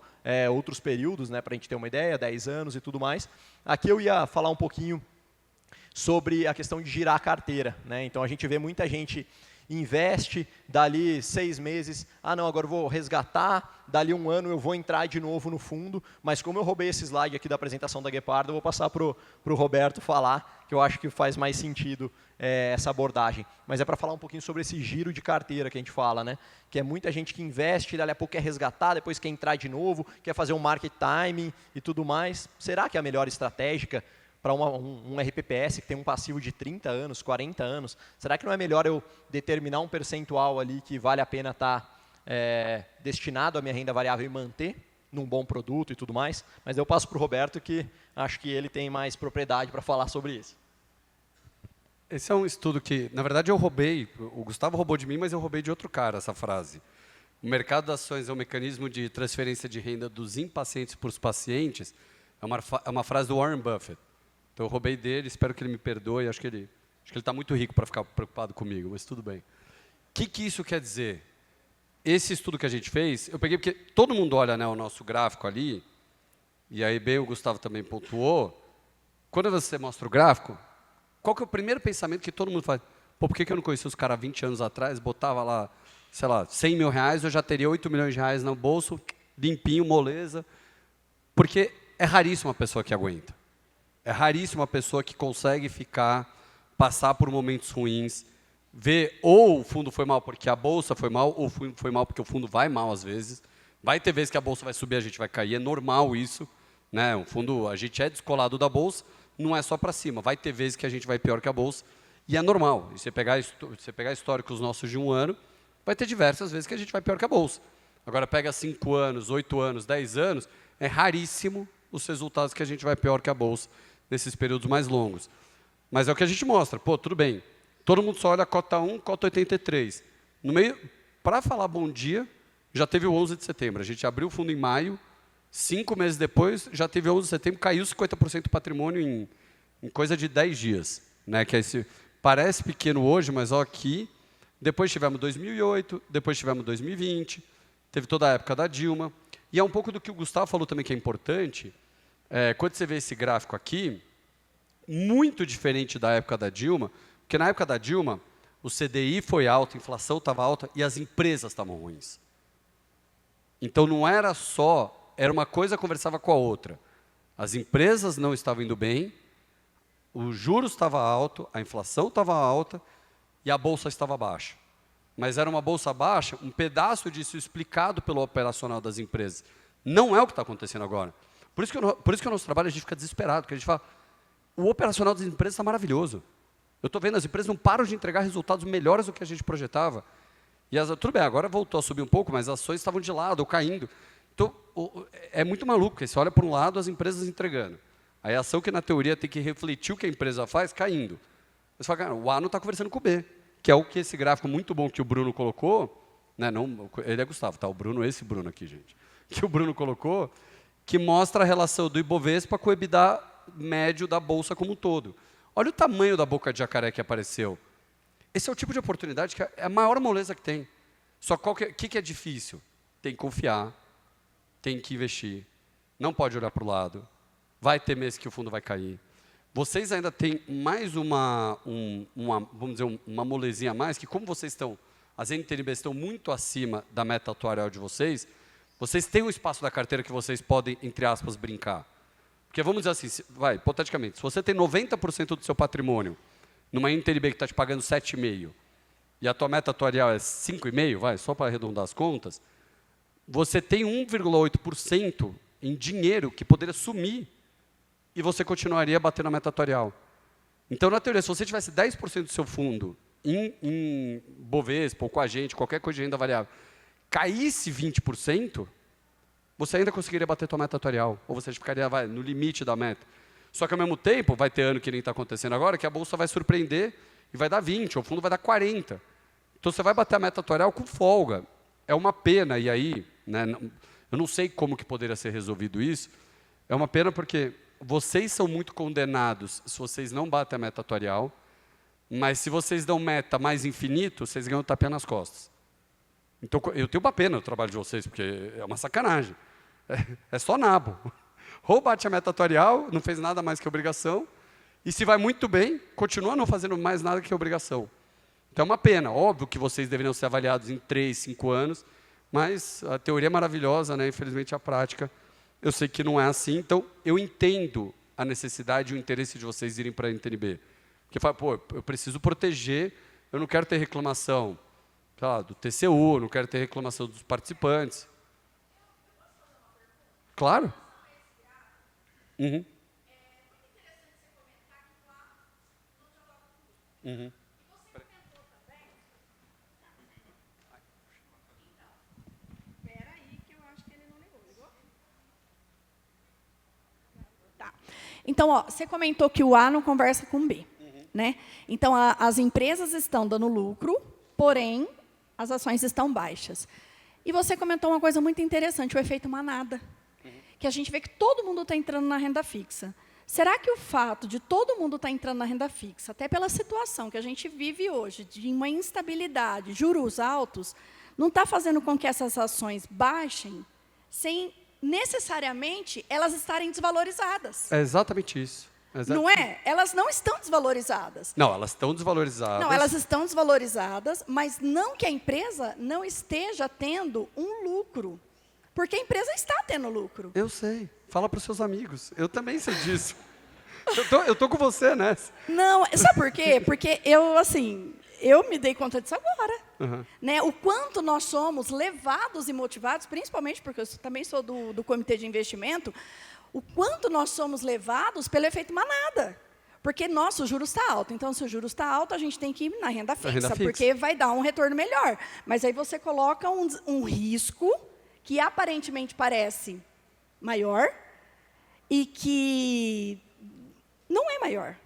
outros períodos, né, para a gente ter uma ideia, 10 anos e tudo mais. Aqui eu ia falar um pouquinho sobre a questão de girar a carteira, né? Então, a gente vê muita gente investe, dali 6 meses, não, agora eu vou resgatar, dali 1 ano eu vou entrar de novo no fundo, mas como eu roubei esse slide aqui da apresentação da Guepardo, eu vou passar para o Roberto falar, que eu acho que faz mais sentido essa abordagem. Mas é para falar um pouquinho sobre esse giro de carteira que a gente fala, né? Que é muita gente que investe, dali a pouco quer resgatar, depois quer entrar de novo, quer fazer um market timing e tudo mais. Será que é a melhor estratégia para um RPPS que tem um passivo de 30 anos, 40 anos, será que não é melhor eu determinar um percentual ali que vale a pena estar destinado à minha renda variável e manter num bom produto e tudo mais? Mas eu passo para o Roberto, que acho que ele tem mais propriedade para falar sobre isso. Esse é um estudo que, na verdade, eu roubei, o Gustavo roubou de mim, mas eu roubei de outro cara essa frase. O mercado das ações é um mecanismo de transferência de renda dos impacientes para os pacientes, é uma frase do Warren Buffett. Então, eu roubei dele, espero que ele me perdoe. Acho que ele está muito rico para ficar preocupado comigo, mas tudo bem. O que isso quer dizer? Esse estudo que a gente fez, eu peguei porque todo mundo olha, né, o nosso gráfico ali, e aí bem o Gustavo também pontuou. Quando você mostra o gráfico, qual que é o primeiro pensamento que todo mundo faz? Pô, por que eu não conhecia os caras 20 anos atrás, botava lá sei lá, 100 mil reais, eu já teria 8 milhões de reais no bolso, limpinho, moleza, porque é raríssima a pessoa que aguenta. É raríssima a pessoa que consegue passar por momentos ruins, ver ou o fundo foi mal porque a bolsa foi mal, ou foi mal porque o fundo vai mal às vezes. Vai ter vezes que a bolsa vai subir, a gente vai cair, é normal isso. Né? O fundo, a gente é descolado da bolsa, não é só para cima. Vai ter vezes que a gente vai pior que a bolsa, e é normal. E você pegar históricos nossos de um ano, vai ter diversas vezes que a gente vai pior que a bolsa. Agora, pega 5 anos, 8 anos, 10 anos, é raríssimo os resultados que a gente vai pior que a bolsa nesses períodos mais longos. Mas é o que a gente mostra. Pô, tudo bem. Todo mundo só olha a cota 1, cota 83. No meio, para falar bom dia, já teve o 11 de setembro. A gente abriu o fundo em maio, 5 meses depois, já teve o 11 de setembro, caiu 50% do patrimônio em coisa de 10 dias. Né? Que parece pequeno hoje, mas ó, aqui, depois tivemos 2008, depois tivemos 2020, teve toda a época da Dilma. E é um pouco do que o Gustavo falou também que é importante. Quando você vê esse gráfico aqui, muito diferente da época da Dilma, porque na época da Dilma, o CDI foi alto, a inflação estava alta e as empresas estavam ruins. Então não era só, era uma coisa conversava com a outra. As empresas não estavam indo bem, o juros estava alto, a inflação estava alta e a bolsa estava baixa. Mas era uma bolsa baixa, um pedaço disso explicado pelo operacional das empresas. Não é o que está acontecendo agora. Por isso que o nosso trabalho a gente fica desesperado, porque a gente fala, o operacional das empresas está maravilhoso. Eu estou vendo, as empresas não param de entregar resultados melhores do que a gente projetava. E tudo bem, agora voltou a subir um pouco, mas as ações estavam de lado ou caindo. Então, é muito maluco, porque você olha para um lado, as empresas entregando. Aí a ação que, na teoria, tem que refletir o que a empresa faz, caindo. Você fala, cara, o A não está conversando com o B, que é o que esse gráfico muito bom que o Bruno colocou, né, não, ele é Gustavo, tá? O Bruno, esse Bruno aqui, gente, que o Bruno colocou, que mostra a relação do Ibovespa com o EBITDA médio da Bolsa como um todo. Olha o tamanho da boca de jacaré que apareceu. Esse é o tipo de oportunidade que é a maior moleza que tem. Só o que é difícil? Tem que confiar, tem que investir, não pode olhar para o lado, vai ter mês que o fundo vai cair. Vocês ainda têm mais vamos dizer, uma molezinha a mais, que como vocês estão, as NTNBs estão muito acima da meta atuarial de vocês têm um espaço da carteira que vocês podem, entre aspas, brincar. Porque vamos dizer assim, hipoteticamente, se você tem 90% do seu patrimônio numa NTNB que está te pagando 7,5% e a tua meta atuarial é 5,5%, só para arredondar as contas, você tem 1,8% em dinheiro que poderia sumir e você continuaria batendo a meta atuarial. Então, na teoria, se você tivesse 10% do seu fundo em Bovespa ou com a gente, qualquer coisa de renda variável, caísse 20%, você ainda conseguiria bater a tua meta atuarial, ou você ficaria no limite da meta. Só que, ao mesmo tempo, vai ter ano que nem está acontecendo agora, que a bolsa vai surpreender e vai dar 20%, ou o fundo vai dar 40%. Então, você vai bater a meta atuarial com folga. É uma pena, e aí, né, eu não sei como que poderia ser resolvido isso, é uma pena porque vocês são muito condenados se vocês não batem a meta atuarial, mas se vocês dão meta mais infinito, vocês ganham tapinha nas costas. Então, eu tenho uma pena no trabalho de vocês, porque é uma sacanagem. É só nabo. Ou bate a meta atuarial, não fez nada mais que obrigação, e se vai muito bem, continua não fazendo mais nada que obrigação. Então, é uma pena. Óbvio que vocês deveriam ser avaliados em 3, 5 anos, mas a teoria é maravilhosa, né? Infelizmente, a prática, eu sei que não é assim. Então, eu entendo a necessidade e o interesse de vocês irem para a NTNB. Porque fala, pô, eu preciso proteger, eu não quero ter reclamação, sei lá, do TCU, não quero ter reclamação dos participantes. Claro. Uhum. Uhum. Então, você comentou que o A não conversa com o B. Né? Então, as empresas estão dando lucro, porém, as ações estão baixas. E você comentou uma coisa muito interessante, o efeito manada. Que a gente vê que todo mundo está entrando na renda fixa. Será que o fato de todo mundo estar entrando na renda fixa, até pela situação que a gente vive hoje, de uma instabilidade, juros altos, não está fazendo com que essas ações baixem sem necessariamente elas estarem desvalorizadas? É exatamente isso. Exato. Não é? Elas não estão desvalorizadas. Não, elas estão desvalorizadas. Não, elas estão desvalorizadas, mas não que a empresa não esteja tendo um lucro. Porque a empresa está tendo lucro. Eu sei. Fala para os seus amigos. Eu também sei disso. Eu tô com você, né? Não, sabe por quê? Porque eu me dei conta disso agora. Uhum. Né? O quanto nós somos levados e motivados, principalmente porque eu também sou do comitê de investimento, o quanto nós somos levados pelo efeito manada. Porque nosso juros está alto. Então, se o juros está alto, a gente tem que ir na renda fixa, porque vai dar um retorno melhor. Mas aí você coloca um risco que aparentemente parece maior e que não é maior.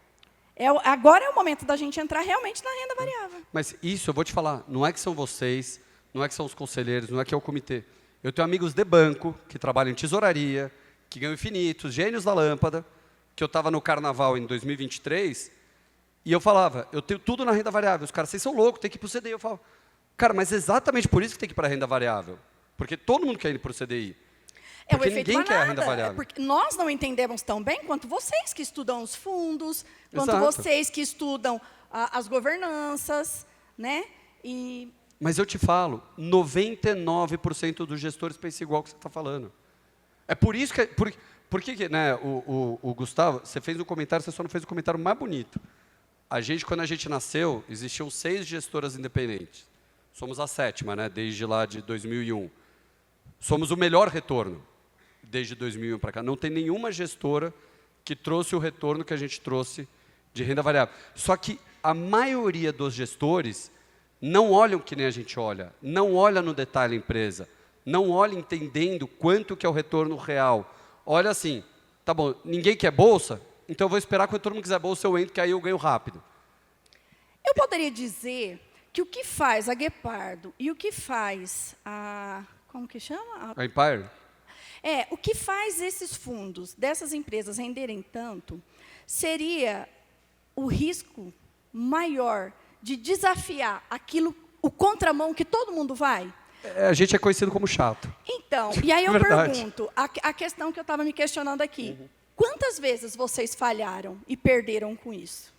Agora é o momento da gente entrar realmente na renda variável. Mas isso, eu vou te falar, não é que são vocês, não é que são os conselheiros, não é que é o comitê. Eu tenho amigos de banco, que trabalham em tesouraria, que ganham infinitos, gênios da lâmpada, que eu estava no carnaval em 2023, e eu falava, eu tenho tudo na renda variável. Os caras, vocês são loucos, tem que ir para o CDI. Eu falo, cara, mas exatamente por isso que tem que ir para a renda variável. Porque todo mundo quer ir para o CDI. É o Porque efeito ninguém manada. quer a renda variável. Porque nós não entendemos tão bem quanto vocês que estudam os fundos, quanto Exato. vocês que estudam as governanças, né? Mas eu te falo, 99% dos gestores pensam igual que você está falando. É por isso que... Por que, né, o Gustavo, você fez um comentário, você só não fez o comentário mais bonito. Quando a gente nasceu, existiam 6 gestoras independentes. Somos a 7ª, né, desde lá de 2001. Somos o melhor retorno desde 2001 para cá. Não tem nenhuma gestora que trouxe o retorno que a gente trouxe de renda variável. Só que a maioria dos gestores não olham que nem a gente olha, não olha no detalhe a empresa, não olha entendendo quanto que é o retorno real. Olha assim, tá bom, ninguém quer bolsa, então eu vou esperar quando todo mundo quiser bolsa, eu entro, que aí eu ganho rápido. Eu poderia dizer que o que faz a Guepardo e o que faz a... Como que chama? A Empire? O que faz esses fundos dessas empresas renderem tanto seria o risco maior de desafiar o contramão que todo mundo vai. A gente é conhecido como chato. Então, e aí eu Verdade. pergunto, a questão que eu estava me questionando aqui, quantas vezes vocês falharam e perderam com isso?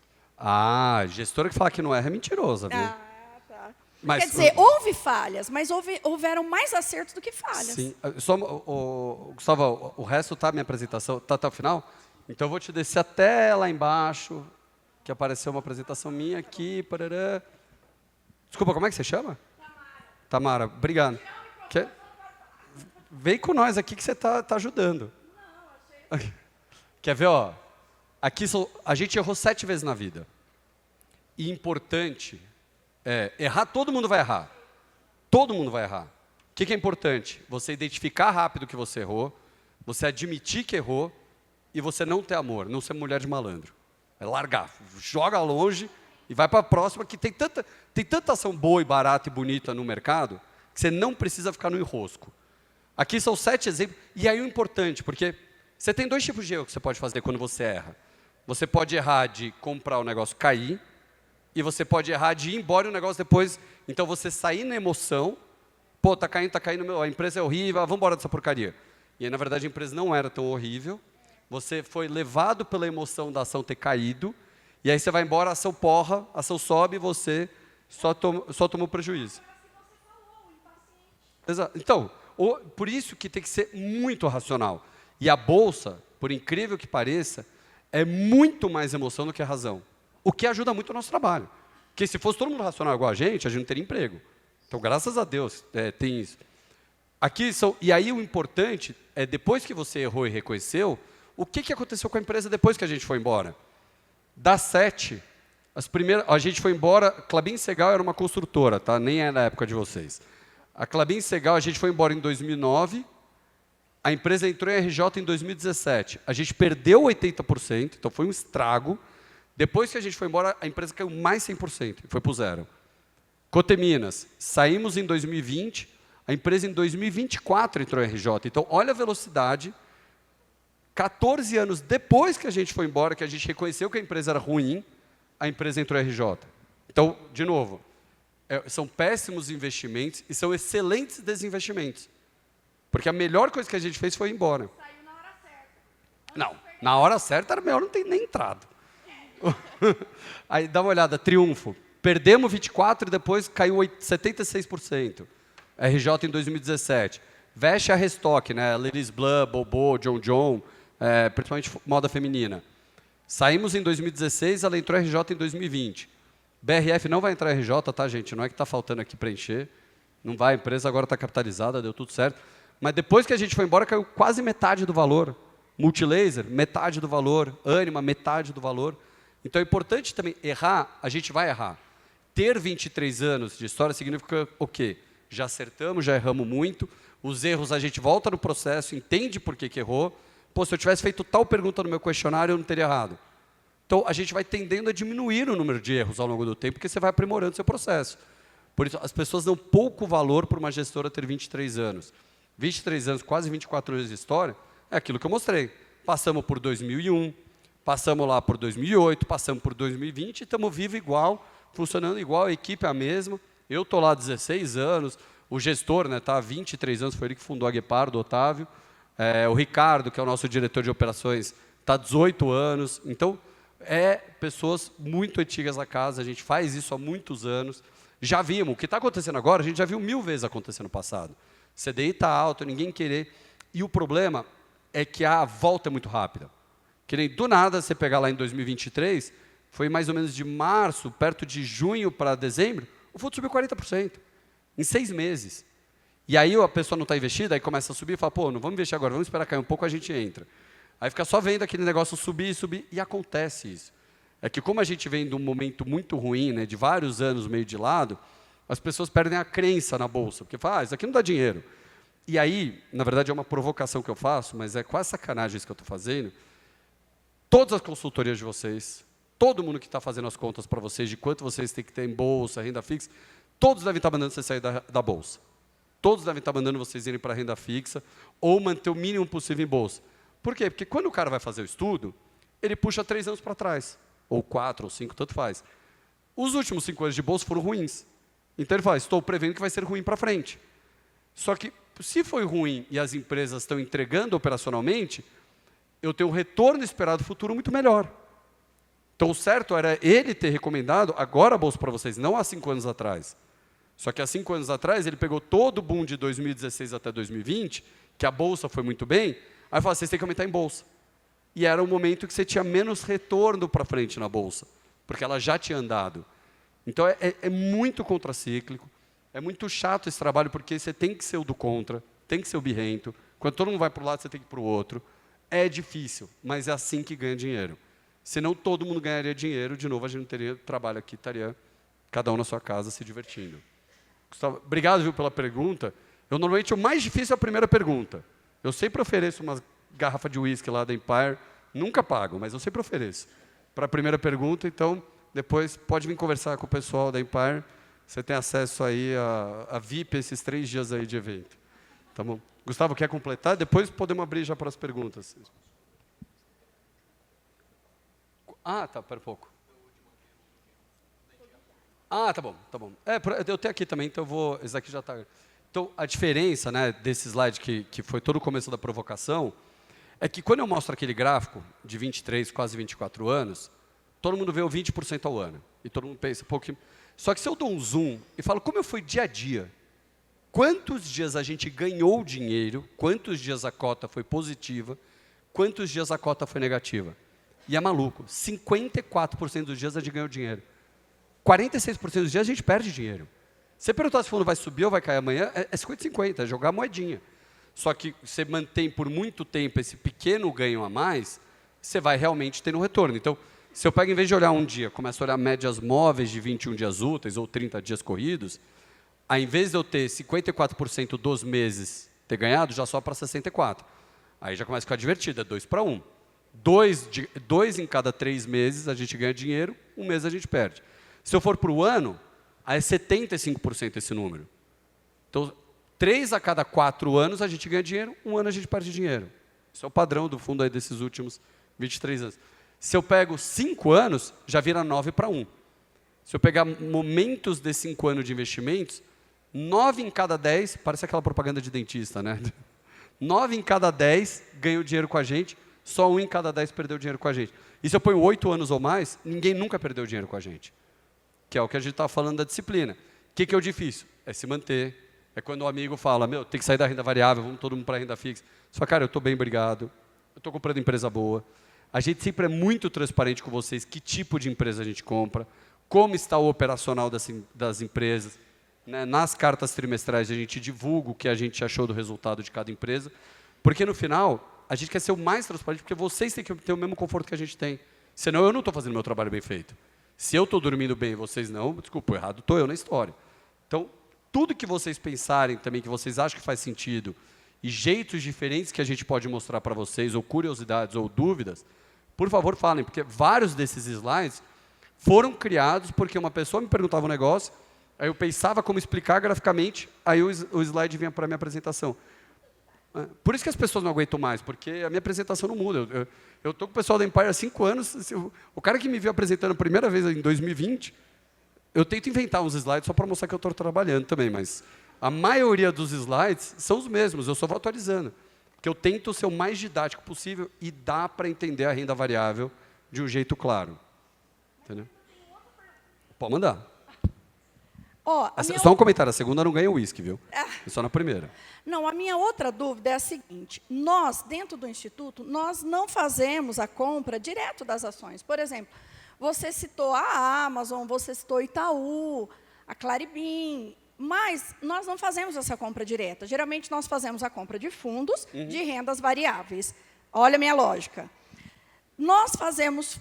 Gestora que fala que não erra é mentirosa, viu? Tá. Mas, Quer dizer, houve falhas, mas houveram mais acertos do que falhas. Sim. Gustavo, o resto tá minha apresentação, tá até o final? Então eu vou te descer até lá embaixo, que apareceu uma apresentação minha aqui. Parará. Desculpa, como é que você chama? Tamara, obrigado. Vem com nós aqui que você tá ajudando. Quer ver, ó? Aqui a gente errou 7 vezes na vida. E importante errar, todo mundo vai errar. Todo mundo vai errar. O que é importante? Você identificar rápido que você errou, você admitir que errou e você não ter amor, não ser mulher de malandro. É largar, joga longe e vai para a próxima, que tem tanta ação boa e barata e bonita no mercado que você não precisa ficar no enrosco. Aqui são 7 exemplos. E aí o importante, porque você tem 2 tipos de erro que você pode fazer quando você erra. Você pode errar de comprar o negócio cair, e você pode errar de ir embora e o negócio depois... Então, você sair na emoção, pô, tá caindo, a empresa é horrível, vamos embora dessa porcaria. E aí, na verdade, a empresa não era tão horrível, você foi levado pela emoção da ação ter caído, e aí você vai embora, a ação porra, a ação sobe e você só tomou prejuízo. Exato. Então, por isso que tem que ser muito racional. E a bolsa, por incrível que pareça, é muito mais emoção do que razão. O que ajuda muito o nosso trabalho. Porque se fosse todo mundo racional igual a gente não teria emprego. Então, graças a Deus, tem isso. E aí o importante é, depois que você errou e reconheceu, o que aconteceu com a empresa depois que a gente foi embora? Das 7, a gente foi embora, Klabin Segal era uma construtora, tá? Nem é na época de vocês. A Klabin Segal, a gente foi embora em 2009, a empresa entrou em RJ em 2017. A gente perdeu 80%, então foi um estrago. Depois que a gente foi embora, a empresa caiu mais 100%, foi para o zero. Coteminas, saímos em 2020, a empresa em 2024 entrou em RJ. Então, olha a velocidade. 14 anos depois que a gente foi embora, que a gente reconheceu que a empresa era ruim, a empresa entrou em RJ. Então, de novo, são péssimos investimentos e são excelentes desinvestimentos. Porque a melhor coisa que a gente fez foi ir embora. Saiu na hora certa. Não. Na hora certa era melhor não ter nem entrado. Aí dá uma olhada, Triunfo. Perdemos 24% e depois caiu 76%. RJ em 2017. Veste a Restock, né? Ladies Blue, Bobo, John John, principalmente moda feminina. Saímos em 2016, ela entrou RJ em 2020. BRF não vai entrar RJ, tá, gente? Não é que está faltando aqui preencher. Não vai, a empresa agora está capitalizada, deu tudo certo. Mas depois que a gente foi embora, caiu quase metade do valor. Multilaser, metade do valor. Anima, metade do valor. Então é importante também errar, a gente vai errar. Ter 23 anos de história significa o quê? Já acertamos, já erramos muito. Os erros a gente volta no processo, entende por que errou. Pô, se eu tivesse feito tal pergunta no meu questionário, eu não teria errado. Então, a gente vai tendendo a diminuir o número de erros ao longo do tempo, porque você vai aprimorando o seu processo. Por isso, as pessoas dão pouco valor para uma gestora ter 23 anos. 23 anos, quase 24 anos de história, é aquilo que eu mostrei. Passamos por 2001, passamos lá por 2008, passamos por 2020 e estamos vivos igual, funcionando igual, a equipe é a mesma. Eu estou lá há 16 anos, o gestor está há 23 anos, foi ele que fundou a Guepardo, o Otávio. O Ricardo, que é o nosso diretor de operações, está há 18 anos. Então, pessoas muito antigas na casa, a gente faz isso há muitos anos. Já vimos, o que está acontecendo agora, a gente já viu 1000 vezes acontecer no passado. CDI está alto, ninguém querer. E o problema é que a volta é muito rápida. Que nem do nada, você pegar lá em 2023, foi mais ou menos de março, perto de junho para dezembro, o fundo subiu 40%, em 6 meses. E aí a pessoa não está investida, aí começa a subir e fala, pô, não vamos investir agora, vamos esperar cair um pouco, a gente entra. Aí fica só vendo aquele negócio subir, subir, e acontece isso. É que como a gente vem de um momento muito ruim, né, de vários anos meio de lado, as pessoas perdem a crença na bolsa, porque falam, isso aqui não dá dinheiro. E aí, na verdade é uma provocação que eu faço, mas é quase sacanagem isso que eu estou fazendo. Todas as consultorias de vocês, todo mundo que está fazendo as contas para vocês, de quanto vocês têm que ter em bolsa, renda fixa, todos devem estar mandando você sair da bolsa. Todos devem estar mandando vocês irem para a renda fixa ou manter o mínimo possível em bolsa. Por quê? Porque quando o cara vai fazer o estudo, ele puxa 3 anos para trás, ou 4, ou 5, tanto faz. Os últimos 5 anos de bolsa foram ruins. Então ele fala, estou prevendo que vai ser ruim para frente. Só que, se foi ruim e as empresas estão entregando operacionalmente, eu tenho um retorno esperado futuro muito melhor. Então, o certo era ele ter recomendado agora a bolsa para vocês, não há 5 anos atrás. Só que há 5 anos atrás, ele pegou todo o boom de 2016 até 2020, que a bolsa foi muito bem, aí falou, vocês têm que aumentar em bolsa. E era um momento que você tinha menos retorno para frente na bolsa, porque ela já tinha andado. Então, é muito contracíclico, é muito chato esse trabalho, porque você tem que ser o do contra, tem que ser o birrento. Quando todo mundo vai para um lado, você tem que ir para o outro. É difícil, mas é assim que ganha dinheiro. Senão, todo mundo ganharia dinheiro, de novo, a gente não teria trabalho aqui, estaria cada um na sua casa se divertindo. Gustavo, obrigado, viu, pela pergunta. Normalmente, o mais difícil é a primeira pergunta. Eu sempre ofereço uma garrafa de uísque lá da Empire, nunca pago, mas eu sempre ofereço. Para a primeira pergunta, então, depois pode vir conversar com o pessoal da Empire, você tem acesso aí a VIP esses 3 dias aí de evento. Tá bom? Gustavo, quer completar? Depois podemos abrir já para as perguntas. Ah, tá, pera um pouco. Ah, tá bom, tá bom. Eu tenho aqui também, então eu vou... Esse aqui já está... Então, a diferença, né, desse slide que foi todo o começo da provocação, é que quando eu mostro aquele gráfico de 23, quase 24 anos, todo mundo vê o 20% ao ano. E todo mundo pensa, pô, que... Só que se eu dou um zoom e falo como foi dia a dia, quantos dias a gente ganhou dinheiro, quantos dias a cota foi positiva, quantos dias a cota foi negativa. E é maluco, 54% dos dias a gente ganhou dinheiro. 46% dos dias a gente perde dinheiro. Você perguntar se o fundo vai subir ou vai cair amanhã, é 50-50, é jogar moedinha. Só que você mantém por muito tempo esse pequeno ganho a mais, você vai realmente ter um retorno. Então, se eu pego, em vez de olhar um dia, começo a olhar médias móveis de 21 dias úteis ou 30 dias corridos, ao invés de eu ter 54% dos meses ter ganhado, já sobe para 64%. Aí já começa a ficar divertido, é 2 para 1. 2 em cada 3 meses a gente ganha dinheiro, 1 mês a gente perde. Se eu for para o ano, aí é 75% esse número. Então, 3 a cada 4 anos a gente ganha dinheiro, 1 ano a gente perde dinheiro. Isso é o padrão do fundo aí desses últimos 23 anos. Se eu pego 5 anos, já vira 9 para 1. Se eu pegar momentos de 5 anos de investimentos, 9 em cada 10, parece aquela propaganda de dentista, né? 9 em cada 10 ganham dinheiro com a gente, só 1 em cada 10 perdeu dinheiro com a gente. E se eu ponho 8 anos ou mais, ninguém nunca perdeu dinheiro com a gente. Que é o que a gente estava falando da disciplina. O que é o difícil? É se manter. É quando o amigo fala, meu, tem que sair da renda variável, vamos todo mundo para a renda fixa. Só, cara, eu estou bem, obrigado. Eu estou comprando empresa boa. A gente sempre é muito transparente com vocês, que tipo de empresa a gente compra, como está o operacional das empresas. Né? Nas cartas trimestrais, a gente divulga o que a gente achou do resultado de cada empresa, porque, no final, a gente quer ser o mais transparente, porque vocês têm que ter o mesmo conforto que a gente tem. Senão, eu não estou fazendo meu trabalho bem feito. Se eu estou dormindo bem e vocês não, desculpa, errado estou eu na história. Então, tudo que vocês pensarem também, que vocês acham que faz sentido, e jeitos diferentes que a gente pode mostrar para vocês, ou curiosidades, ou dúvidas, por favor, falem, porque vários desses slides foram criados porque uma pessoa me perguntava um negócio, aí eu pensava como explicar graficamente, aí o slide vinha para a minha apresentação. Por isso que as pessoas não aguentam mais, porque a minha apresentação não muda. Eu estou com o pessoal da Empire há 5 anos, o cara que me viu apresentando a primeira vez em 2020, eu tento inventar uns slides só para mostrar que eu estou trabalhando também, mas a maioria dos slides são os mesmos, eu só vou atualizando. Porque eu tento ser o mais didático possível e dá para entender a renda variável de um jeito claro. Entendeu? Pode mandar. Só um comentário, a segunda não ganha uísque, viu? É só na primeira. Não, a minha outra dúvida é a seguinte. Nós, dentro do Instituto, nós não fazemos a compra direto das ações. Por exemplo, você citou a Amazon, você citou Itaú, a Claribim, mas nós não fazemos essa compra direta. Geralmente, nós fazemos a compra de fundos de rendas variáveis. Olha a minha lógica. Nós fazemos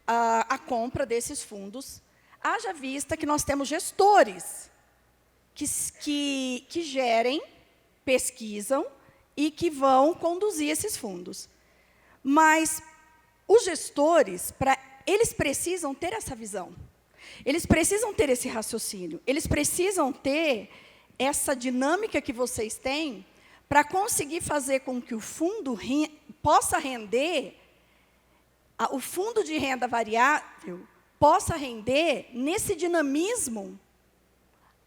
a compra desses fundos, haja vista que nós temos gestores que gerem, pesquisam e que vão conduzir esses fundos. Mas os gestores, eles precisam ter essa visão. Eles precisam ter esse raciocínio. Eles precisam ter essa dinâmica que vocês têm para conseguir fazer com que o fundo possa render, o fundo de renda variável possa render nesse dinamismo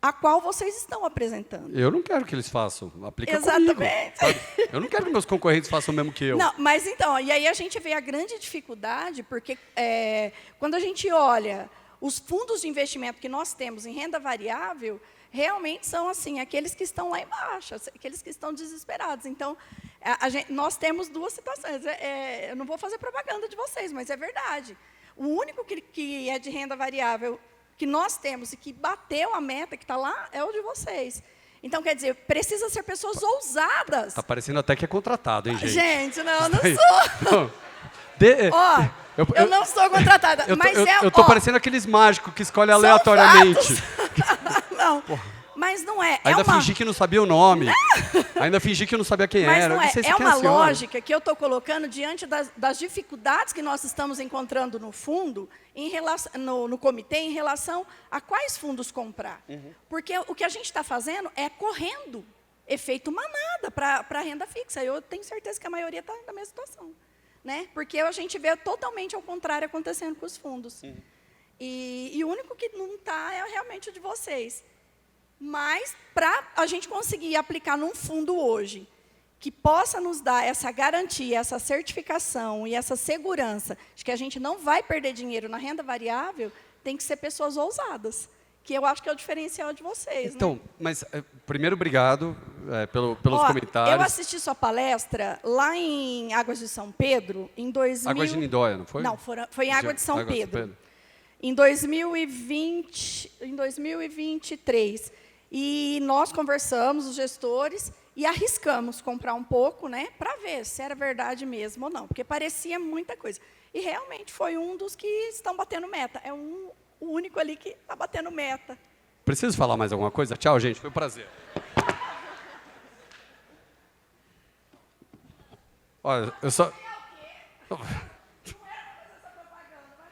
a qual vocês estão apresentando. Eu não quero que eles façam. Aplica Exatamente. Comigo, eu não quero que meus concorrentes façam o mesmo que eu. Não, mas então, e aí a gente vê a grande dificuldade, porque quando a gente olha os fundos de investimento que nós temos em renda variável, realmente são assim, aqueles que estão lá embaixo, aqueles que estão desesperados. Então, nós temos duas situações. Eu não vou fazer propaganda de vocês, mas é verdade. O único que é de renda variável que nós temos e que bateu a meta que está lá é o de vocês. Então, quer dizer, precisa ser pessoas ousadas. Está parecendo até que é contratado, hein, gente? Gente, não, eu não sou. Eu não sou contratada. Eu estou parecendo aqueles mágicos que escolhem aleatoriamente. Não, mas não é. Ainda fingi que não sabia o nome. Ainda fingi que não sabia quem era. Mas não é uma lógica que eu estou colocando diante das dificuldades que nós estamos encontrando no fundo, no comitê, em relação a quais fundos comprar. Porque o que a gente está fazendo é correndo efeito manada para a renda fixa. Eu tenho certeza que a maioria está na mesma situação. Né? Porque a gente vê totalmente ao contrário acontecendo com os fundos. E o único que não está é realmente o de vocês. Mas, para a gente conseguir aplicar num fundo hoje, que possa nos dar essa garantia, essa certificação e essa segurança de que a gente não vai perder dinheiro na renda variável, tem que ser pessoas ousadas, que eu acho que é o diferencial de vocês. Então, né? Mas, primeiro, obrigado pelos comentários. Eu assisti sua palestra lá em Águas de São Pedro, em 2000... Águas de Lindóia, não foi? Não, foi em Água de São Pedro. Em 2023. E nós conversamos, os gestores, e arriscamos comprar um pouco, né, para ver se era verdade mesmo ou não, porque parecia muita coisa. E realmente foi um dos que estão batendo meta. É o único ali que está batendo meta. Preciso falar mais alguma coisa? Tchau, gente. Foi um prazer. Olha, eu só...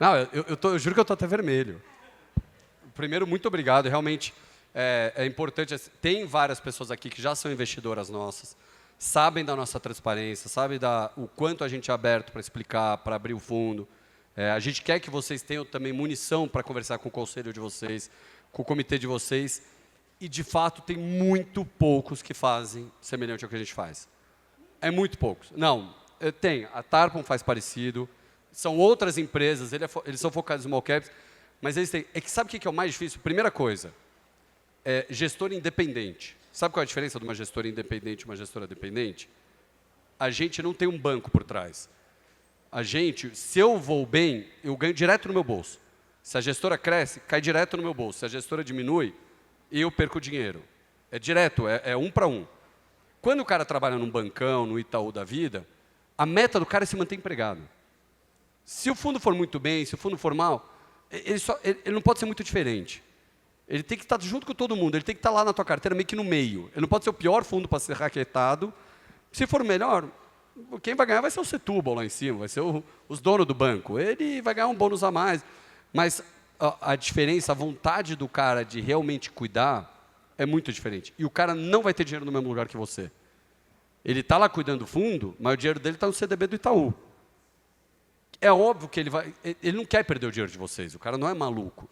Não, eu juro que eu estou até vermelho. Primeiro, muito obrigado. Realmente... É importante, tem várias pessoas aqui que já são investidoras nossas, sabem da nossa transparência, sabem o quanto a gente é aberto para explicar, para abrir o fundo. A gente quer que vocês tenham também munição para conversar com o conselho de vocês, com o comitê de vocês, e, de fato, tem muito poucos que fazem semelhante ao que a gente faz. É muito poucos. Não, Tem. A Tarpon faz parecido. São outras empresas, eles são focados em small caps, mas eles têm... É que sabe o que é o mais difícil? Primeira coisa, gestor independente. Sabe qual é a diferença de uma gestora independente e uma gestora dependente? A gente não tem um banco por trás. A gente, se eu vou bem, eu ganho direto no meu bolso. Se a gestora cresce, cai direto no meu bolso. Se a gestora diminui, eu perco dinheiro. É direto, é um para um. Quando o cara trabalha num bancão, no Itaú da vida, a meta do cara é se manter empregado. Se o fundo for muito bem, se o fundo for mal, ele não pode ser muito diferente. Ele tem que estar junto com todo mundo, ele tem que estar lá na tua carteira meio que no meio. Ele não pode ser o pior fundo para ser raquetado. Se for melhor, quem vai ganhar vai ser o Setúbal lá em cima, vai ser os donos do banco. Ele vai ganhar um bônus a mais. Mas a diferença, a vontade do cara de realmente cuidar é muito diferente. E o cara não vai ter dinheiro no mesmo lugar que você. Ele está lá cuidando do fundo, mas o dinheiro dele está no CDB do Itaú. É óbvio que ele não quer perder o dinheiro de vocês, o cara não é maluco.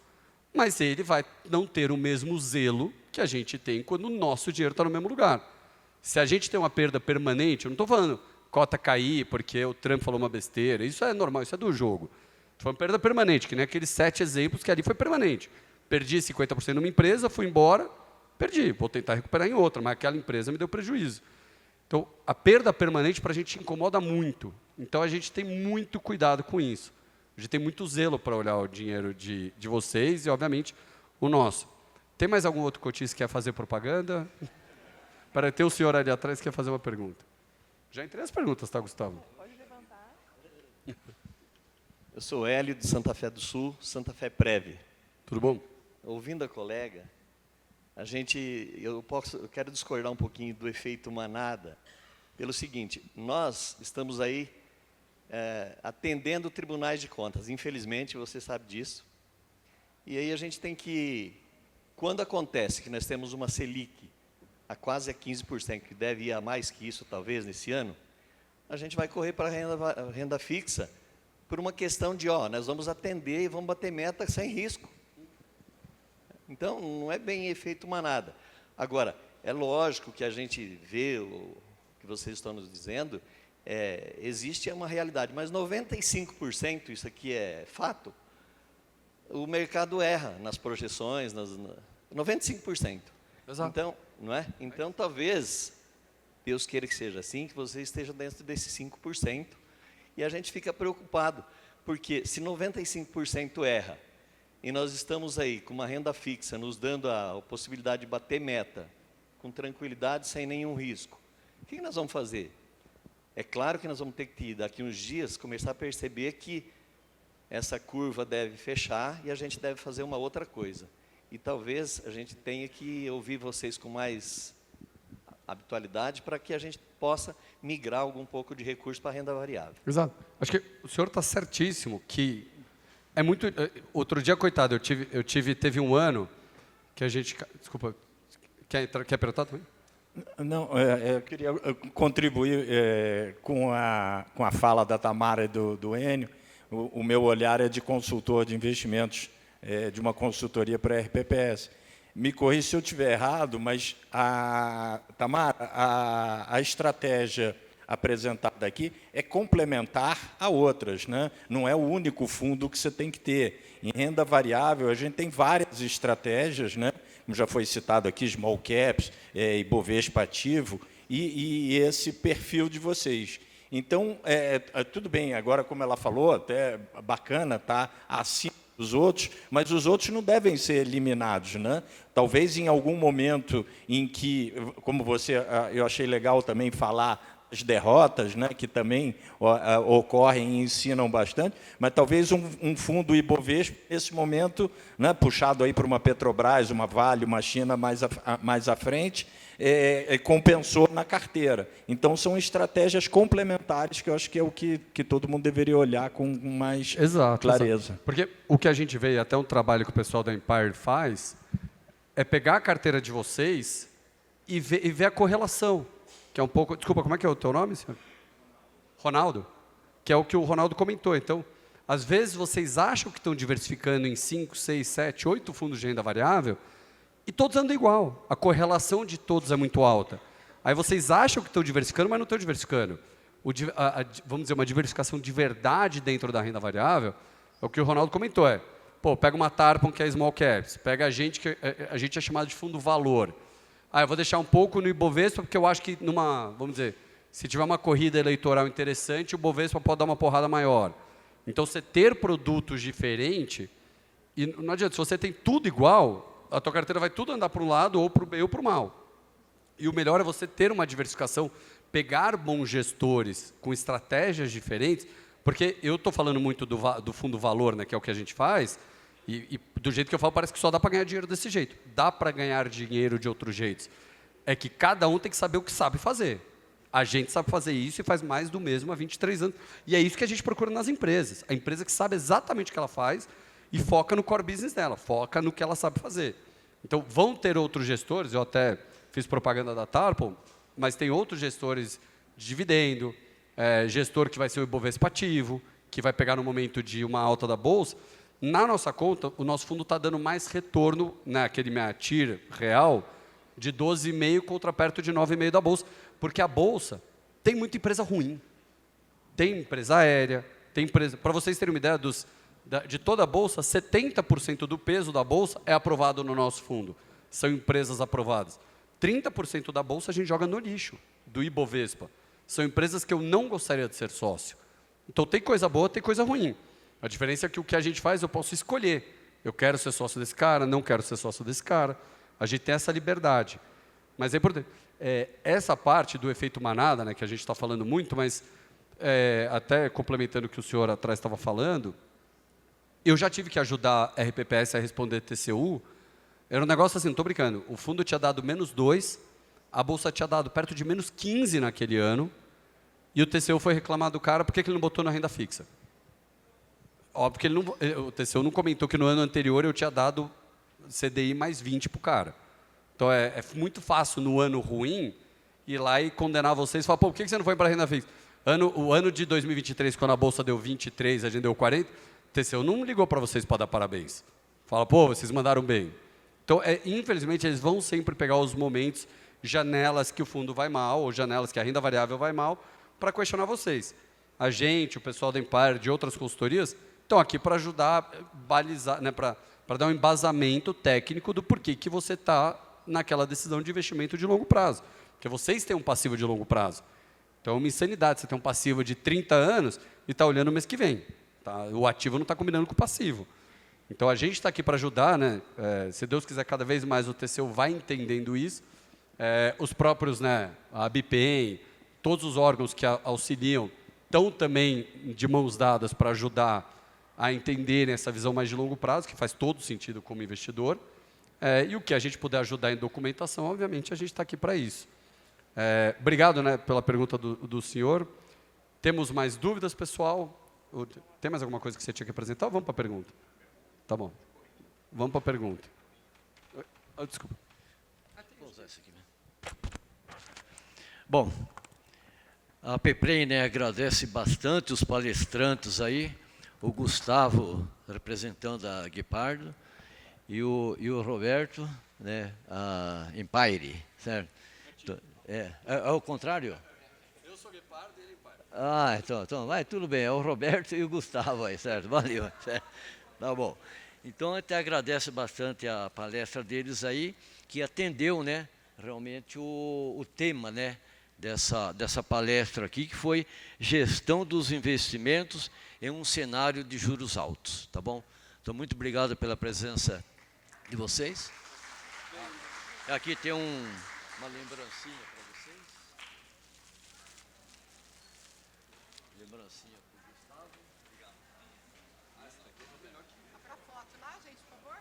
Mas ele vai não ter o mesmo zelo que a gente tem quando o nosso dinheiro está no mesmo lugar. Se a gente tem uma perda permanente, eu não estou falando cota cair porque o Trump falou uma besteira, isso é normal, isso é do jogo. Foi uma perda permanente, que nem aqueles 7 exemplos que ali foi permanente. Perdi 50% numa empresa, fui embora, perdi, vou tentar recuperar em outra, mas aquela empresa me deu prejuízo. Então, a perda permanente para a gente incomoda muito. Então, a gente tem muito cuidado com isso. A gente tem muito zelo para olhar o dinheiro de vocês e, obviamente, o nosso. Tem mais algum outro cotista que quer fazer propaganda? Para ter o senhor ali atrás que quer fazer uma pergunta. Já entrei as perguntas, tá, Gustavo? Pode levantar. Eu sou Hélio, de Santa Fé do Sul, Santa Fé Prev. Tudo bom? Ouvindo a colega, eu quero discordar um pouquinho do efeito manada, pelo seguinte, nós estamos aí atendendo tribunais de contas, infelizmente, você sabe disso, e aí a gente tem que, quando acontece que nós temos uma Selic a quase a 15%, que deve ir a mais que isso, talvez, nesse ano, a gente vai correr para a renda fixa por uma questão de, nós vamos atender e vamos bater meta sem risco. Então, não é bem efeito manada. Agora, é lógico que a gente vê o que vocês estão nos dizendo, existe uma realidade, mas 95%, isso aqui é fato, o mercado erra nas projeções, 95%. Exato. Então, não é? Então, talvez, Deus queira que seja assim, que você esteja dentro desses 5%, e a gente fica preocupado, porque se 95% erra, e nós estamos aí com uma renda fixa, nos dando a possibilidade de bater meta, com tranquilidade, sem nenhum risco, o que nós vamos fazer? É claro que nós vamos ter que, daqui uns dias, começar a perceber que essa curva deve fechar e a gente deve fazer uma outra coisa. E talvez a gente tenha que ouvir vocês com mais habitualidade para que a gente possa migrar algum pouco de recurso para a renda variável. Exato. Acho que o senhor está certíssimo que é muito... Outro dia, coitado, teve um ano que a gente... Desculpa, quer perguntar também? Não, eu queria contribuir com a fala da Tamara e do Enio. O meu olhar é de consultor de investimentos, de uma consultoria para a RPPS. Me corrija se eu estiver errado, mas, Tamara, a estratégia apresentada aqui é complementar a outras, né? Não é o único fundo que você tem que ter. Em renda variável, a gente tem várias estratégias, né? Como já foi citado aqui, small caps, Ibovespa ativo, e esse perfil de vocês. Então, tudo bem, agora, como ela falou, até bacana, tá acima dos outros, mas os outros não devem ser eliminados, né? Talvez em algum momento em que, como eu achei legal também falar as derrotas, né, que também ocorrem e ensinam bastante, mas talvez um fundo Ibovespa, nesse momento, né, puxado aí para uma Petrobras, uma Vale, uma China mais à frente, compensou na carteira. Então, são estratégias complementares que eu acho que é o que todo mundo deveria olhar com mais clareza. Exato. Porque o que a gente vê, até um trabalho que o pessoal da Empire faz, é pegar a carteira de vocês e ver a correlação, que é um pouco... Desculpa, como é que é o teu nome, senhor? Ronaldo. Que é o que o Ronaldo comentou. Então, às vezes, vocês acham que estão diversificando em 5, 6, 7, 8 fundos de renda variável, e todos andam igual. A correlação de todos é muito alta. Aí vocês acham que estão diversificando, mas não estão diversificando. vamos dizer, uma diversificação de verdade dentro da renda variável, é o que o Ronaldo comentou, pô, pega uma Tarpon que é small caps, pega a gente que a gente é chamado de fundo valor. Eu vou deixar um pouco no Ibovespa, porque eu acho que vamos dizer, se tiver uma corrida eleitoral interessante, o Ibovespa pode dar uma porrada maior. Então, você ter produtos diferentes, e não adianta, se você tem tudo igual, a tua carteira vai tudo andar para um lado, ou para o bem ou para o mal. E o melhor é você ter uma diversificação, pegar bons gestores com estratégias diferentes, porque eu estou falando muito do fundo valor, né, que é o que a gente faz, e do jeito que eu falo, parece que só dá para ganhar dinheiro desse jeito. Dá para ganhar dinheiro de outros jeitos. É que cada um tem que saber o que sabe fazer. A gente sabe fazer isso e faz mais do mesmo há 23 anos. E é isso que a gente procura nas empresas. A empresa que sabe exatamente o que ela faz e foca no core business dela, foca no que ela sabe fazer. Então, vão ter outros gestores, eu até fiz propaganda da Tarpon, mas tem outros gestores de dividendo, gestor que vai ser o Ibovespa ativo, que vai pegar no momento de uma alta da Bolsa. Na nossa conta, o nosso fundo está dando mais retorno, naquele MATIR real, de 12,5 contra perto de 9,5 da Bolsa, porque a Bolsa tem muita empresa ruim. Tem empresa aérea, tem empresa... Para vocês terem uma ideia, de toda a Bolsa, 70% do peso da Bolsa é aprovado no nosso fundo. São empresas aprovadas. 30% da Bolsa a gente joga no lixo, do Ibovespa. São empresas que eu não gostaria de ser sócio. Então, tem coisa boa, tem coisa ruim. A diferença é que o que a gente faz, eu posso escolher. Eu quero ser sócio desse cara, não quero ser sócio desse cara. A gente tem essa liberdade. Mas é importante. Essa parte do efeito manada, né, que a gente está falando muito, mas até complementando o que o senhor atrás estava falando, eu já tive que ajudar a RPPS a responder TCU. Era um negócio assim, não estou brincando. O fundo tinha dado -2, a Bolsa tinha dado perto de -15 naquele ano, e o TCU foi reclamar do cara porque ele não botou na renda fixa. Óbvio que o TCU não comentou que no ano anterior eu tinha dado CDI mais 20 para o cara. Então, é muito fácil, no ano ruim, ir lá e condenar vocês e falar, pô, por que você não foi para a renda fixa? O ano de 2023, quando a Bolsa deu 23, a gente deu 40, o TCU não ligou para vocês para dar parabéns. Fala, pô, vocês mandaram bem. Então, infelizmente, eles vão sempre pegar os momentos, janelas que o fundo vai mal, ou janelas que a renda variável vai mal, para questionar vocês. A gente, o pessoal da Empire, de outras consultorias, estão aqui para ajudar a balizar, né, para dar um embasamento técnico do porquê que você está naquela decisão de investimento de longo prazo. Porque vocês têm um passivo de longo prazo. Então, é uma insanidade você ter um passivo de 30 anos e estar olhando o mês que vem. Tá? O ativo não está combinando com o passivo. Então, a gente está aqui para ajudar. Né? Se Deus quiser, cada vez mais o TCU vai entendendo isso. Os próprios, né, a BPEM, todos os órgãos que auxiliam, estão também de mãos dadas para ajudar a entenderem essa visão mais de longo prazo, que faz todo sentido como investidor. E o que a gente puder ajudar em documentação, obviamente, a gente está aqui para isso. Obrigado, né, pela pergunta do senhor. Temos mais dúvidas, pessoal? Tem mais alguma coisa que você tinha que apresentar ou vamos para a pergunta? Tá bom. Vamos para a pergunta. Desculpa. Vou usar esse aqui mesmo. Bom, a PEPREM, né, agradece bastante os palestrantes aí, o Gustavo, representando a Guepardo, e o Roberto, né, a Empire, certo? É o contrário? Eu sou Guepardo e ele Empire. Então, vai, tudo bem, é o Roberto e o Gustavo aí, certo? Valeu, certo? Tá bom. Então, a gente agradece bastante a palestra deles aí, que atendeu, né, realmente o tema, né, dessa palestra aqui, que foi gestão dos investimentos em um cenário de juros altos, tá bom? Então, muito obrigado pela presença de vocês. Aqui tem uma lembrancinha para vocês. Lembrancinha para o Gustavo. Obrigado. Para foto lá, gente, por favor.